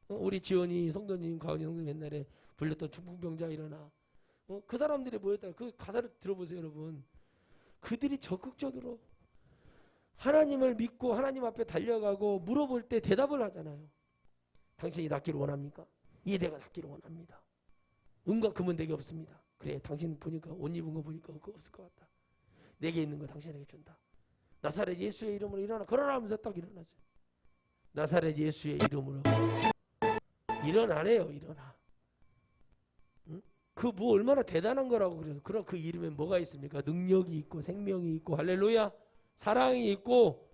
우리 지원이 성도님, 가은이 성도님 옛날에 불렸던 중풍병자 일어나. 그 사람들이 뭐였다. 그 가사를 들어보세요, 여러분. 그들이 적극적으로 하나님을 믿고 하나님 앞에 달려가고 물어볼 때 대답을 하잖아요. 당신이 낫기를 원합니까? 예, 내가 낫기를 원합니다. 은과 금은 내게 없습니다. 그래, 당신 보니까 옷 입은 거 보니까 그거 없을 것 같다. 내게 있는 거 당신에게 준다. 나사렛 예수의 이름으로 일어나. 그러라 하면서 딱 일어나죠. 나사렛 예수의 이름으로 일어나래요. 일어나. 응? 그 뭐 얼마나 대단한 거라고 그래요. 그럼 그 이름에 뭐가 있습니까? 능력이 있고 생명이 있고 할렐루야 사랑이 있고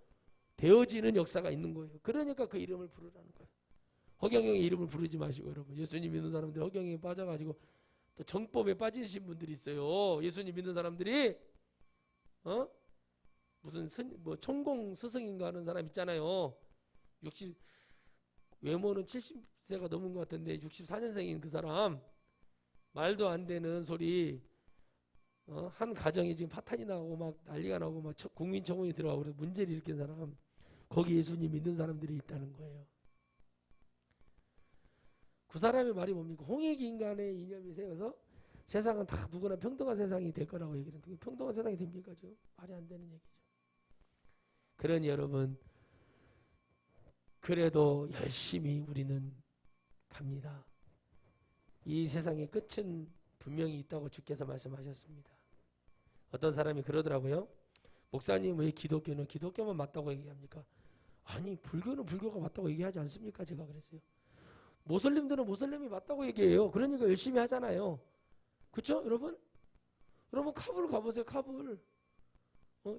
되어지는 역사가 있는 거예요. 그러니까 그 이름을 부르라는 거예요. 허경영의 이름을 부르지 마시고 여러분. 예수님 믿는 사람들이 허경영에 빠져가지고 또 정법에 빠지신 분들이 있어요. 예수님 믿는 사람들이 무슨 뭐 천공 스승인가 하는 사람 있잖아요. 외모는 70세가 넘은 것 같은데 64년생인 그 사람 말도 안 되는 소리 한 가정이 지금 파탄이 나고 막 난리가 나고 막 국민청원이 들어가고 그래서 문제를 일으킨 사람 거기 예수님 믿는 사람들이 있다는 거예요. 그 사람의 말이 뭡니까? 홍익 인간의 이념이 세워서 세상은 다 누구나 평등한 세상이 될 거라고 얘기를 했는데 평등한 세상이 됩니까? 죠 말이 안 되는 얘기죠. 그러니 여러분 그래도 열심히 우리는 갑니다. 이 세상의 끝은 분명히 있다고 주께서 말씀하셨습니다. 어떤 사람이 그러더라고요. 목사님 왜 기독교는 기독교만 맞다고 얘기합니까? 아니 불교는 불교가 맞다고 얘기하지 않습니까? 제가 그랬어요. 모슬림들은 모슬림이 맞다고 얘기해요. 그러니까 열심히 하잖아요. 그렇죠, 여러분? 여러분 카불 가보세요. 카불.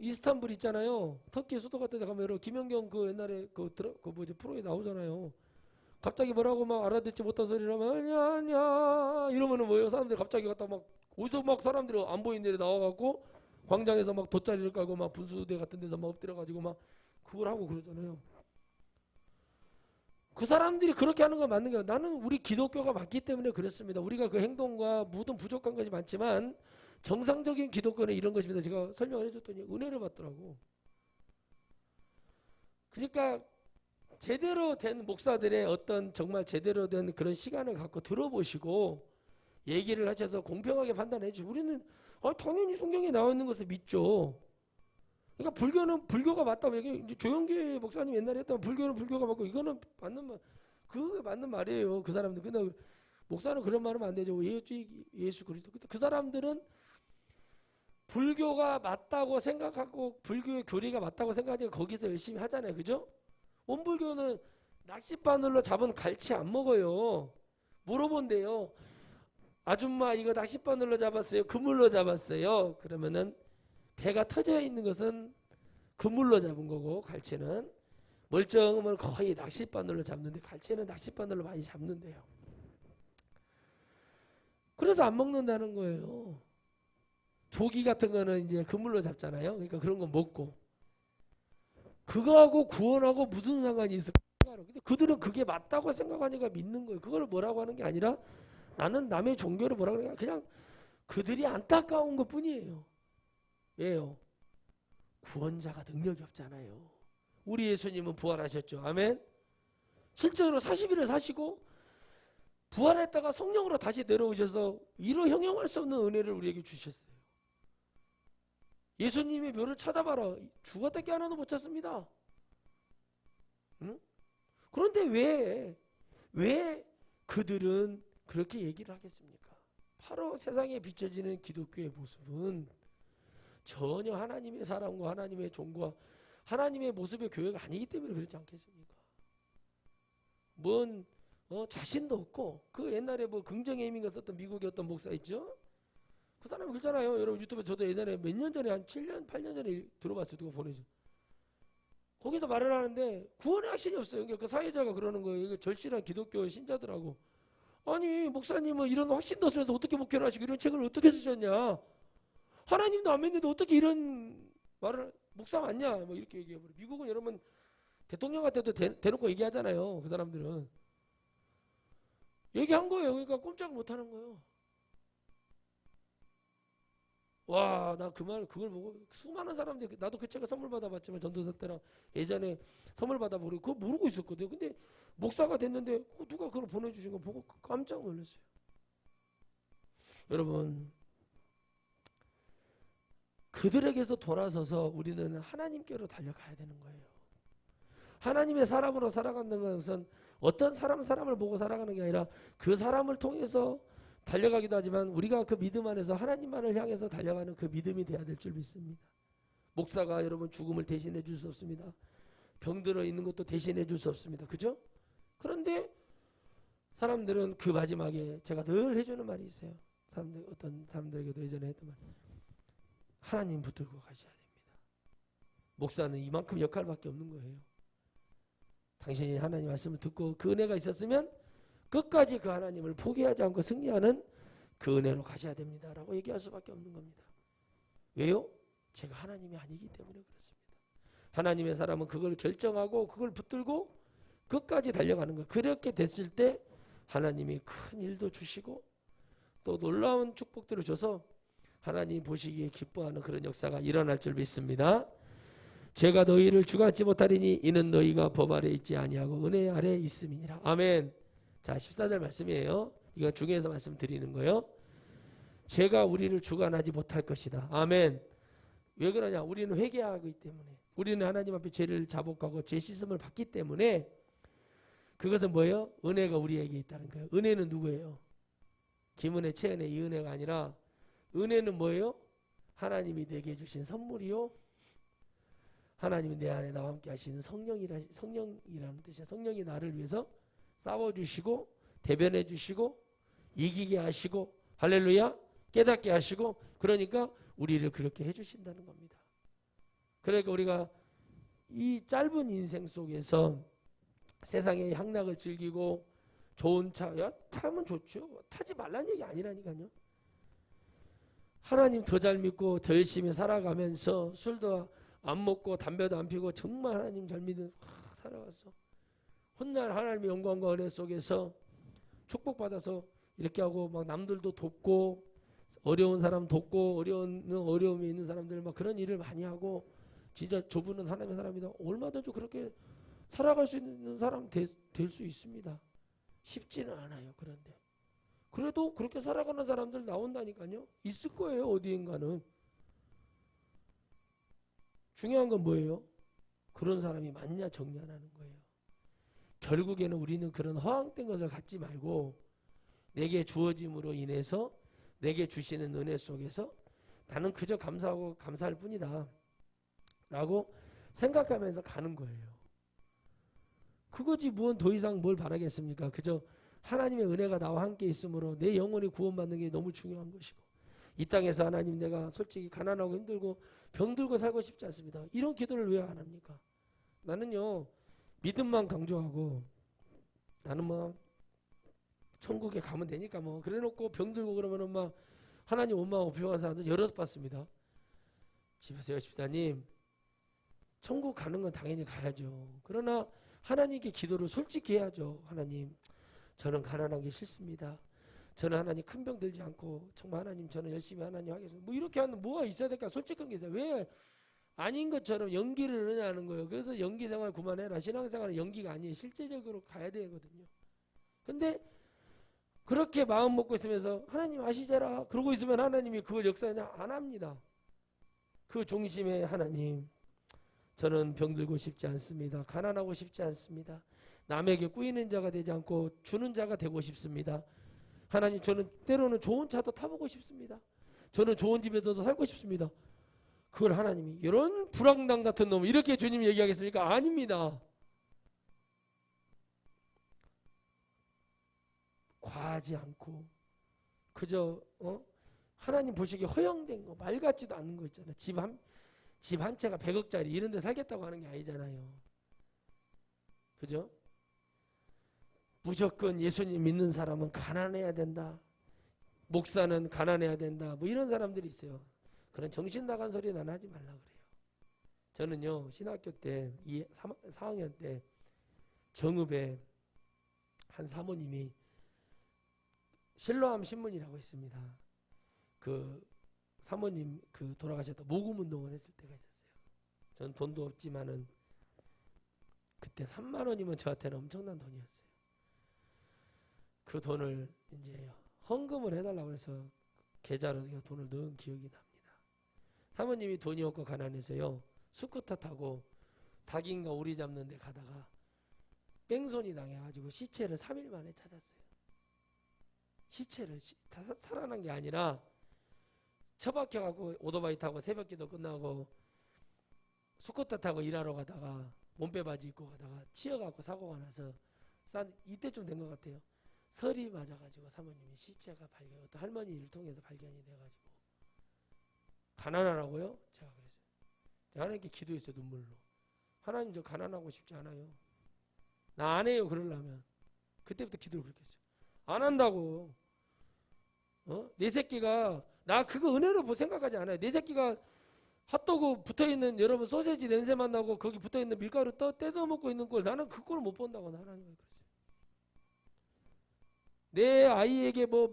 이스탄불 있잖아요. 터키 수도 같은 데 가면 김연경 그 옛날에 그 뭐지 프로에 나오잖아요. 갑자기 뭐라고 막 알아듣지 못한 소리를 하면 아냐 아냐 이러면은 뭐예요? 사람들이 갑자기 갖다 막 어디서 막 사람들이 안 보이는 데 나와갖고 광장에서 막 돗자리를 깔고 막 분수대 같은 데서 막 엎드려가지고 막 그걸 하고 그러잖아요. 그 사람들이 그렇게 하는 건 맞는 거예요. 나는 우리 기독교가 맞기 때문에 그렇습니다. 우리가 그 행동과 모든 부족한 것이 많지만 정상적인 기독교는 이런 것입니다. 제가 설명을 해줬더니 은혜를 받더라고. 그러니까 제대로 된 목사들의 어떤 정말 제대로 된 그런 시간을 갖고 들어보시고 얘기를 하셔서 공평하게 판단해 주시고 우리는 당연히 성경에 나와 있는 것을 믿죠. 그러니까 불교는 불교가 맞다고 얘기해. 조영기 목사님 옛날에 했던 불교는 불교가 맞고 이거는 맞는 말, 그게 맞는 말이에요. 그 사람들. 근데 목사는 그런 말하면 안 되죠. 예수 그리스도. 그 사람들은 불교가 맞다고 생각하고 불교의 교리가 맞다고 생각하니까 거기서 열심히 하잖아요. 그죠? 원불교는 낚싯바늘로 잡은 갈치 안 먹어요. 물어본대요. 아줌마 이거 낚싯바늘로 잡았어요? 그물로 잡았어요? 그러면은 배가 터져 있는 것은 그물로 잡은 거고 갈치는 멀쩡하면 거의 낚싯바늘로 잡는데 갈치는 낚싯바늘로 많이 잡는데요. 그래서 안 먹는다는 거예요. 조기 같은 거는 이제 그물로 잡잖아요. 그러니까 그런 거 먹고 그거하고 구원하고 무슨 상관이 있을까? 근데 그들은 그게 맞다고 생각하니까 믿는 거예요. 그걸 뭐라고 하는 게 아니라 나는 남의 종교를 뭐라고 하는 게 그냥 그들이 안타까운 것 뿐이에요. 왜요? 구원자가 능력이 없잖아요. 우리 예수님은 부활하셨죠. 아멘. 실제로 40일을 사시고 부활했다가 성령으로 다시 내려오셔서 이로 형용할 수 없는 은혜를 우리에게 주셨어요. 예수님의 묘를 찾아봐라. 죽었다 깨어나도 못 찾습니다. 응? 그런데 왜 그들은 그렇게 얘기를 하겠습니까? 바로 세상에 비춰지는 기독교의 모습은 전혀 하나님의 사랑과 하나님의 종과 하나님의 모습의 교회가 아니기 때문에 그렇지 않겠습니까? 뭔 자신도 없고 그 옛날에 뭐 긍정의 힘인가 썼던 미국의 어떤 목사 있죠? 그 사람이 그랬잖아요. 여러분 유튜브에 저도 옛날에 몇 년 전에 한 7년 8년 전에 들어봤어요. 누가 보내줘. 거기서 말을 하는데 구원의 확신이 없어요. 그러니까 그 사회자가 그러는 거예요. 이거 절실한 기독교 신자들하고 아니 목사님은 이런 확신도 없으면서 어떻게 목회를 하시고 이런 책을 어떻게 쓰셨냐? 하나님도 안 믿는데 어떻게 이런 말을 목사 맞냐? 뭐 이렇게 얘기해버려. 미국은 여러분 대통령한테도 대놓고 얘기하잖아요. 그 사람들은 얘기한 거예요. 그러니까 꼼짝 못하는 거예요. 와, 나 그걸 보고 수많은 사람들이 나도 그 책을 선물 받아봤지만 전도사 때랑 예전에 선물 받아보고 그거 모르고 있었거든요. 근데 목사가 됐는데 누가 그걸 보내주신 거 보고 깜짝 놀랐어요. 여러분 그들에게서 돌아서서 우리는 하나님께로 달려가야 되는 거예요. 하나님의 사람으로 살아가는 것은 어떤 사람을 보고 살아가는 게 아니라 그 사람을 통해서 달려가기도 하지만 우리가 그 믿음 안에서 하나님만을 향해서 달려가는 그 믿음이 돼야 될 줄 믿습니다. 목사가 여러분 죽음을 대신해 줄 수 없습니다. 병들어 있는 것도 대신해 줄 수 없습니다. 그죠? 그런데 사람들은 그 마지막에 제가 늘 해주는 말이 있어요. 어떤 사람들에게도 예전에 했던 말. 하나님 붙들고 가셔야 됩니다. 목사는 이만큼 역할밖에 없는 거예요. 당신이 하나님 말씀을 듣고 그 은혜가 있었으면 끝까지 그 하나님을 포기하지 않고 승리하는 그 은혜로 가셔야 됩니다. 라고 얘기할 수밖에 없는 겁니다. 왜요? 제가 하나님이 아니기 때문에 그렇습니다. 하나님의 사람은 그걸 결정하고 그걸 붙들고 끝까지 달려가는 거예요. 그렇게 됐을 때 하나님이 큰 일도 주시고 또 놀라운 축복들을 줘서 하나님 보시기에 기뻐하는 그런 역사가 일어날 줄 믿습니다. 제가 너희를 주관치 못하리니 이는 너희가 법 아래 있지 아니하고 은혜 아래 있음이니라. 아멘. 자 14절 말씀이에요. 이거 중에서 말씀드리는 거예요. 제가 우리를 주관하지 못할 것이다. 아멘. 왜 그러냐? 우리는 회개하기 때문에 우리는 하나님 앞에 죄를 자복하고 죄 씻음을 받기 때문에 그것은 뭐예요? 은혜가 우리에게 있다는 거예요. 은혜는 누구예요? 김은혜, 최은혜 이 은혜가 아니라 은혜는 뭐예요? 하나님이 내게 주신 선물이요. 하나님이 내 안에 나와 함께 하시는 성령이라는 뜻이야. 성령이 나를 위해서 싸워주시고 대변해주시고 이기게 하시고 할렐루야 깨닫게 하시고 그러니까 우리를 그렇게 해주신다는 겁니다. 그러니까 우리가 이 짧은 인생 속에서 세상의 향락을 즐기고 좋은 차 타면 좋죠. 타지 말라는 얘기 아니라니까요. 하나님 더 잘 믿고 더 열심히 살아가면서 술도 안 먹고 담배도 안 피고 정말 하나님 잘 믿는 살아가서 훗날 하나님의 영광과 은혜 속에서 축복받아서 이렇게 하고 막 남들도 돕고 어려운 사람 돕고 어려움이 있는 사람들 막 그런 일을 많이 하고 진짜 저분은 하나님의 사람이다. 얼마든지 그렇게 살아갈 수 있는 사람 될 수 있습니다. 쉽지는 않아요. 그런데 그래도 그렇게 살아가는 사람들 나온다니까요. 있을 거예요. 어디인가는. 중요한 건 뭐예요? 그런 사람이 맞냐 정냐라는 거예요. 결국에는 우리는 그런 허황된 것을 갖지 말고 내게 주어짐으로 인해서 내게 주시는 은혜 속에서 나는 그저 감사하고 감사할 뿐이다 라고 생각하면서 가는 거예요. 그거지 무언 더 이상 뭘 바라겠습니까? 그저 하나님의 은혜가 나와 함께 있으므로 내 영혼이 구원받는 게 너무 중요한 것이고 이 땅에서 하나님 내가 솔직히 가난하고 힘들고 병들고 살고 싶지 않습니다. 이런 기도를 왜 안 합니까? 나는요 믿음만 강조하고 나는 뭐 천국에 가면 되니까 뭐 그래놓고 병들고 그러면은 막 하나님 원망하고 비방하는 사람들 여러 봤습니다. 집에서요 집사님 천국 가는 건 당연히 가야죠. 그러나 하나님께 기도를 솔직히 해야죠. 하나님 저는 가난한 게 싫습니다. 저는 하나님 큰 병 들지 않고 정말 하나님 저는 열심히 하나님 하겠습니다. 뭐 이렇게 하는 뭐가 있어야 될까? 솔직한 게 있어요. 왜 아닌 것처럼 연기를 하냐는 거예요. 그래서 연기 생활 그만해라. 신앙생활은 연기가 아니에요. 실제적으로 가야 되거든요. 근데 그렇게 마음 먹고 있으면서 하나님 아시잖아 그러고 있으면 하나님이 그걸 역사하냐? 안 합니다. 그 중심에 하나님 저는 병들고 싶지 않습니다. 가난하고 싶지 않습니다. 남에게 꾸이는 자가 되지 않고 주는 자가 되고 싶습니다. 하나님 저는 때로는 좋은 차도 타보고 싶습니다. 저는 좋은 집에서도 살고 싶습니다. 그걸 하나님이 이런 불황당 같은 놈 이렇게 주님이 얘기하겠습니까? 아닙니다. 과하지 않고 그저 하나님 보시기에 허영된 거 말 같지도 않은 거 있잖아요. 집 한 채가 100억짜리 이런 데 살겠다고 하는 게 아니잖아요. 그죠? 무조건 예수님 믿는 사람은 가난해야 된다. 목사는 가난해야 된다. 뭐 이런 사람들이 있어요. 그런 정신 나간 소리 난 하지 말라 그래요. 저는요 신학교 때 4학년 때 정읍에 한 사모님이 실로암 신문이라고 있습니다. 그 사모님 그 돌아가셨다 모금 운동을 했을 때가 있었어요. 전 돈도 없지만은 그때 3만 원이면 저한테는 엄청난 돈이었어요. 그 돈을 이제 헌금을 해달라고 해서 계좌로 돈을 넣은 기억이 납니다. 사모님이 돈이 없고 가난해서요 스쿠터 타고 닭인가 오리 잡는 데 가다가 뺑소니 당해가지고 시체를 3일 만에 찾았어요. 시체를 살아난 게 아니라 처박혀갖고 오토바이 타고 새벽기도 끝나고 스쿠터 타고 일하러 가다가 몸빼바지 입고 가다가 치여갖고 사고가 나서 이때쯤 된 것 같아요. 설이 맞아가지고 사모님이 시체가 또 할머니 일을 통해서 발견이 돼가지고 가난하라고요? 제가 그랬어요. 제가 하나님께 기도했어요. 눈물로. 하나님 저 가난하고 싶지 않아요. 나 안 해요. 그러려면. 그때부터 기도를 그렇게 했어요. 안 한다고. 내 새끼가 나 그거 은혜로 생각하지 않아요. 내 새끼가 핫도그 붙어있는 여러분 소세지 냄새만 나고 거기 붙어있는 밀가루 뜯어먹고 있는 걸 나는 그걸 못 본다고 하나님이 그랬어요. 내 아이에게 뭐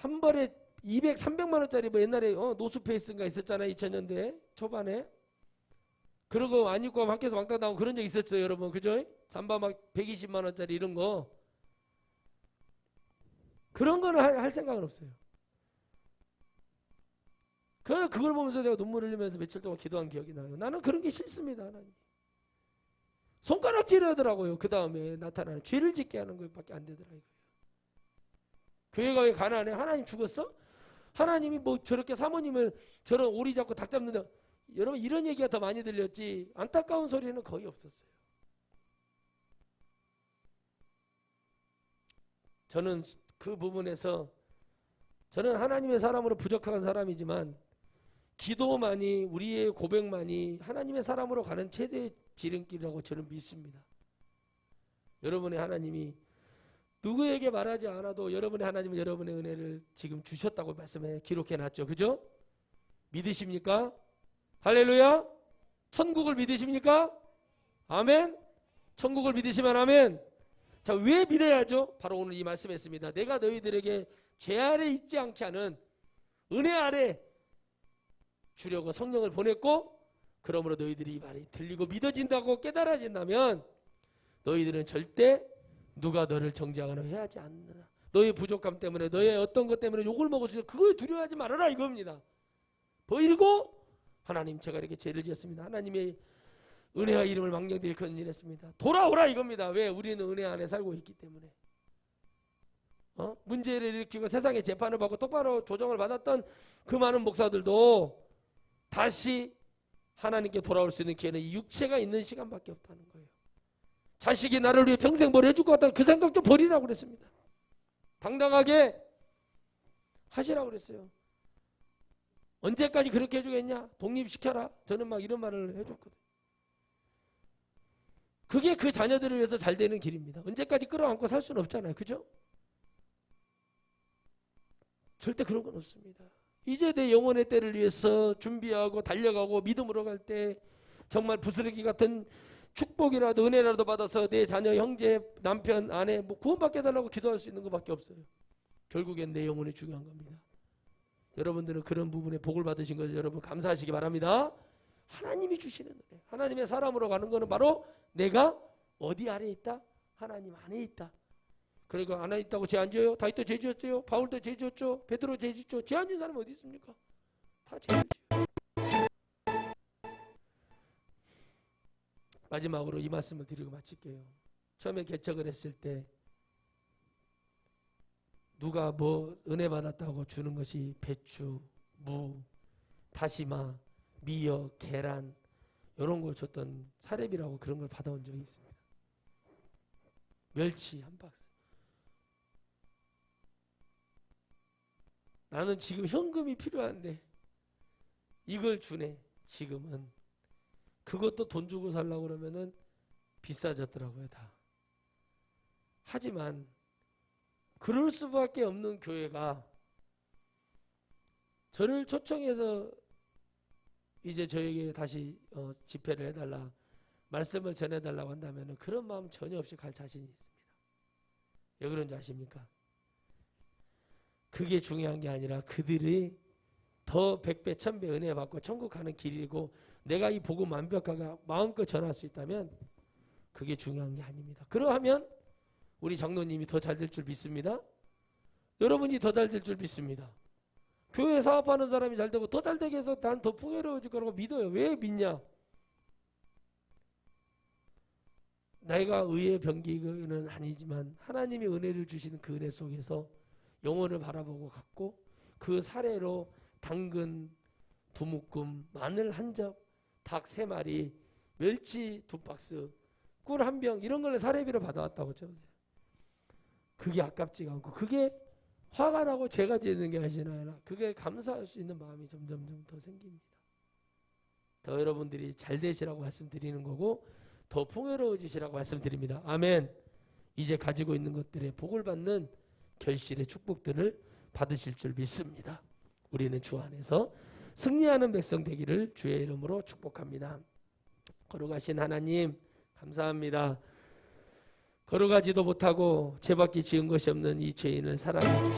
한 벌에 200, 300만 원짜리 뭐 옛날에 노스페이스인가 있었잖아요. 2000년대 초반에. 그러고 안 입고 학교에서 왕따 나오고 그런 적 있었죠. 여러분. 그죠? 잠바 막 120만 원짜리 이런 거. 그런 거는 할 생각은 없어요. 그걸 보면서 내가 눈물을 흘리면서 며칠 동안 기도한 기억이 나요. 나는 그런 게 싫습니다. 하나님. 손가락질 하더라고요. 그 다음에 나타나는 죄를 짓게 하는 것밖에 안 되더라고요. 교회가 왜 가난해? 하나님 죽었어? 하나님이 뭐 저렇게 사모님을 저런 오리 잡고 닭 잡는다. 여러분 이런 얘기가 더 많이 들렸지 안타까운 소리는 거의 없었어요. 저는 그 부분에서 저는 하나님의 사람으로 부족한 사람이지만 기도만이, 우리의 고백만이 하나님의 사람으로 가는 최대의 지름길이라고 저는 믿습니다. 여러분의 하나님이 누구에게 말하지 않아도 여러분의 하나님은 여러분의 은혜를 지금 주셨다고 말씀해 기록해놨죠. 그죠? 믿으십니까? 할렐루야. 천국을 믿으십니까? 아멘. 천국을 믿으시면 아멘. 자, 왜 믿어야죠? 바로 오늘 이 말씀했습니다. 내가 너희들에게 죄 아래 있지 않게 하는 은혜 아래 주려고 성령을 보냈고, 그러므로 너희들이 이 말이 들리고 믿어진다고 깨달아진다면 너희들은 절대 누가 너를 정죄하거나 해하지 않느라. 너의 부족함 때문에, 너의 어떤 것 때문에 욕을 먹을 수 있어. 그거에 두려워하지 말아라 이겁니다. 보이고 하나님, 제가 이렇게 죄를 지었습니다. 하나님의 은혜와 이름을 망령되이 건진했습니다. 돌아오라 이겁니다. 왜? 우리는 은혜 안에 살고 있기 때문에. 문제를 일으키고 세상에 재판을 받고 똑바로 조정을 받았던 그 많은 목사들도 다시 하나님께 돌아올 수 있는 기회는 이 육체가 있는 시간밖에 없다는 거예요. 자식이 나를 위해 평생 뭘 해줄 것 같다는 그 생각 좀 버리라고 그랬습니다. 당당하게 하시라고 그랬어요. 언제까지 그렇게 해주겠냐? 독립시켜라. 저는 막 이런 말을 해줬거든요. 그게 그 자녀들을 위해서 잘 되는 길입니다. 언제까지 끌어안고 살 수는 없잖아요. 그죠? 절대 그런 건 없습니다. 이제 내 영혼의 때를 위해서 준비하고 달려가고 믿음으로 갈 때 정말 부스러기 같은 축복이라도 은혜라도 받아서 내 자녀, 형제, 남편, 아내 뭐 구원받게 해달라고 기도할 수 있는 것밖에 없어요. 결국엔 내 영혼이 중요한 겁니다. 여러분들은 그런 부분에 복을 받으신 것을 여러분 감사하시기 바랍니다. 하나님이 주시는 은혜, 하나님의 사람으로 가는 것은 바로 내가 어디 아래 있다? 하나님 안에 있다. 그러니까 안에 있다고 죄 안 지어요? 다윗도 죄 지었죠? 바울도 죄 지었죠? 베드로 죄 지었죠? 죄 안 지은 사람이 어디 있습니까? 다 죄를 지어요. 마지막으로 이 말씀을 드리고 마칠게요. 처음에 개척을 했을 때 누가 뭐 은혜 받았다고 주는 것이 배추, 무, 다시마, 미역, 계란 이런 걸 줬던 사렙이라고 그런 걸 받아온 적이 있습니다. 멸치 한 박스. 나는 지금 현금이 필요한데 이걸 주네. 지금은 그것도 돈 주고 살려고 그러면은 비싸졌더라고요, 다. 하지만 그럴 수밖에 없는 교회가 저를 초청해서 이제 저에게 다시 집회를 해달라, 말씀을 전해달라고 한다면 그런 마음 전혀 없이 갈 자신이 있습니다. 왜 그런지 아십니까? 그게 중요한 게 아니라 그들이 더 100배, 1000배 은혜 받고 천국 가는 길이고 내가 이 복음 완벽하게 마음껏 전할 수 있다면 그게 중요한 게 아닙니다. 그러하면 우리 장로님이 더 잘 될 줄 믿습니다. 여러분이 더 잘 될 줄 믿습니다. 교회 사업하는 사람이 잘 되고 더 잘 되게 해서 난 더 풍요로워질 거라고 믿어요. 왜 믿냐? 내가 의의 병기는 아니지만 하나님이 은혜를 주시는 그 은혜 속에서 영혼을 바라보고 갔고 그 사례로 당근 2묶음, 마늘 1접, 닭 3마리, 멸치 2박스, 꿀 1병 이런 걸 사례비로 받아왔다고 쳐보세요. 그게 아깝지가 않고 그게 화가 나고 죄가 지는 게 아니라 그게 감사할 수 있는 마음이 점점 더 생깁니다. 더 여러분들이 잘 되시라고 말씀드리는 거고 더 풍요로워지시라고 말씀드립니다. 아멘. 이제 가지고 있는 것들의 복을 받는 결실의 축복들을 받으실 줄 믿습니다. 우리는 주 안에서 승리하는 백성 되기를 주의 이름으로 축복합니다. 거룩하신 하나님 감사합니다. 걸어가지도 못하고 죄밖에 지은 것이 없는 이 죄인을 사랑해 주시고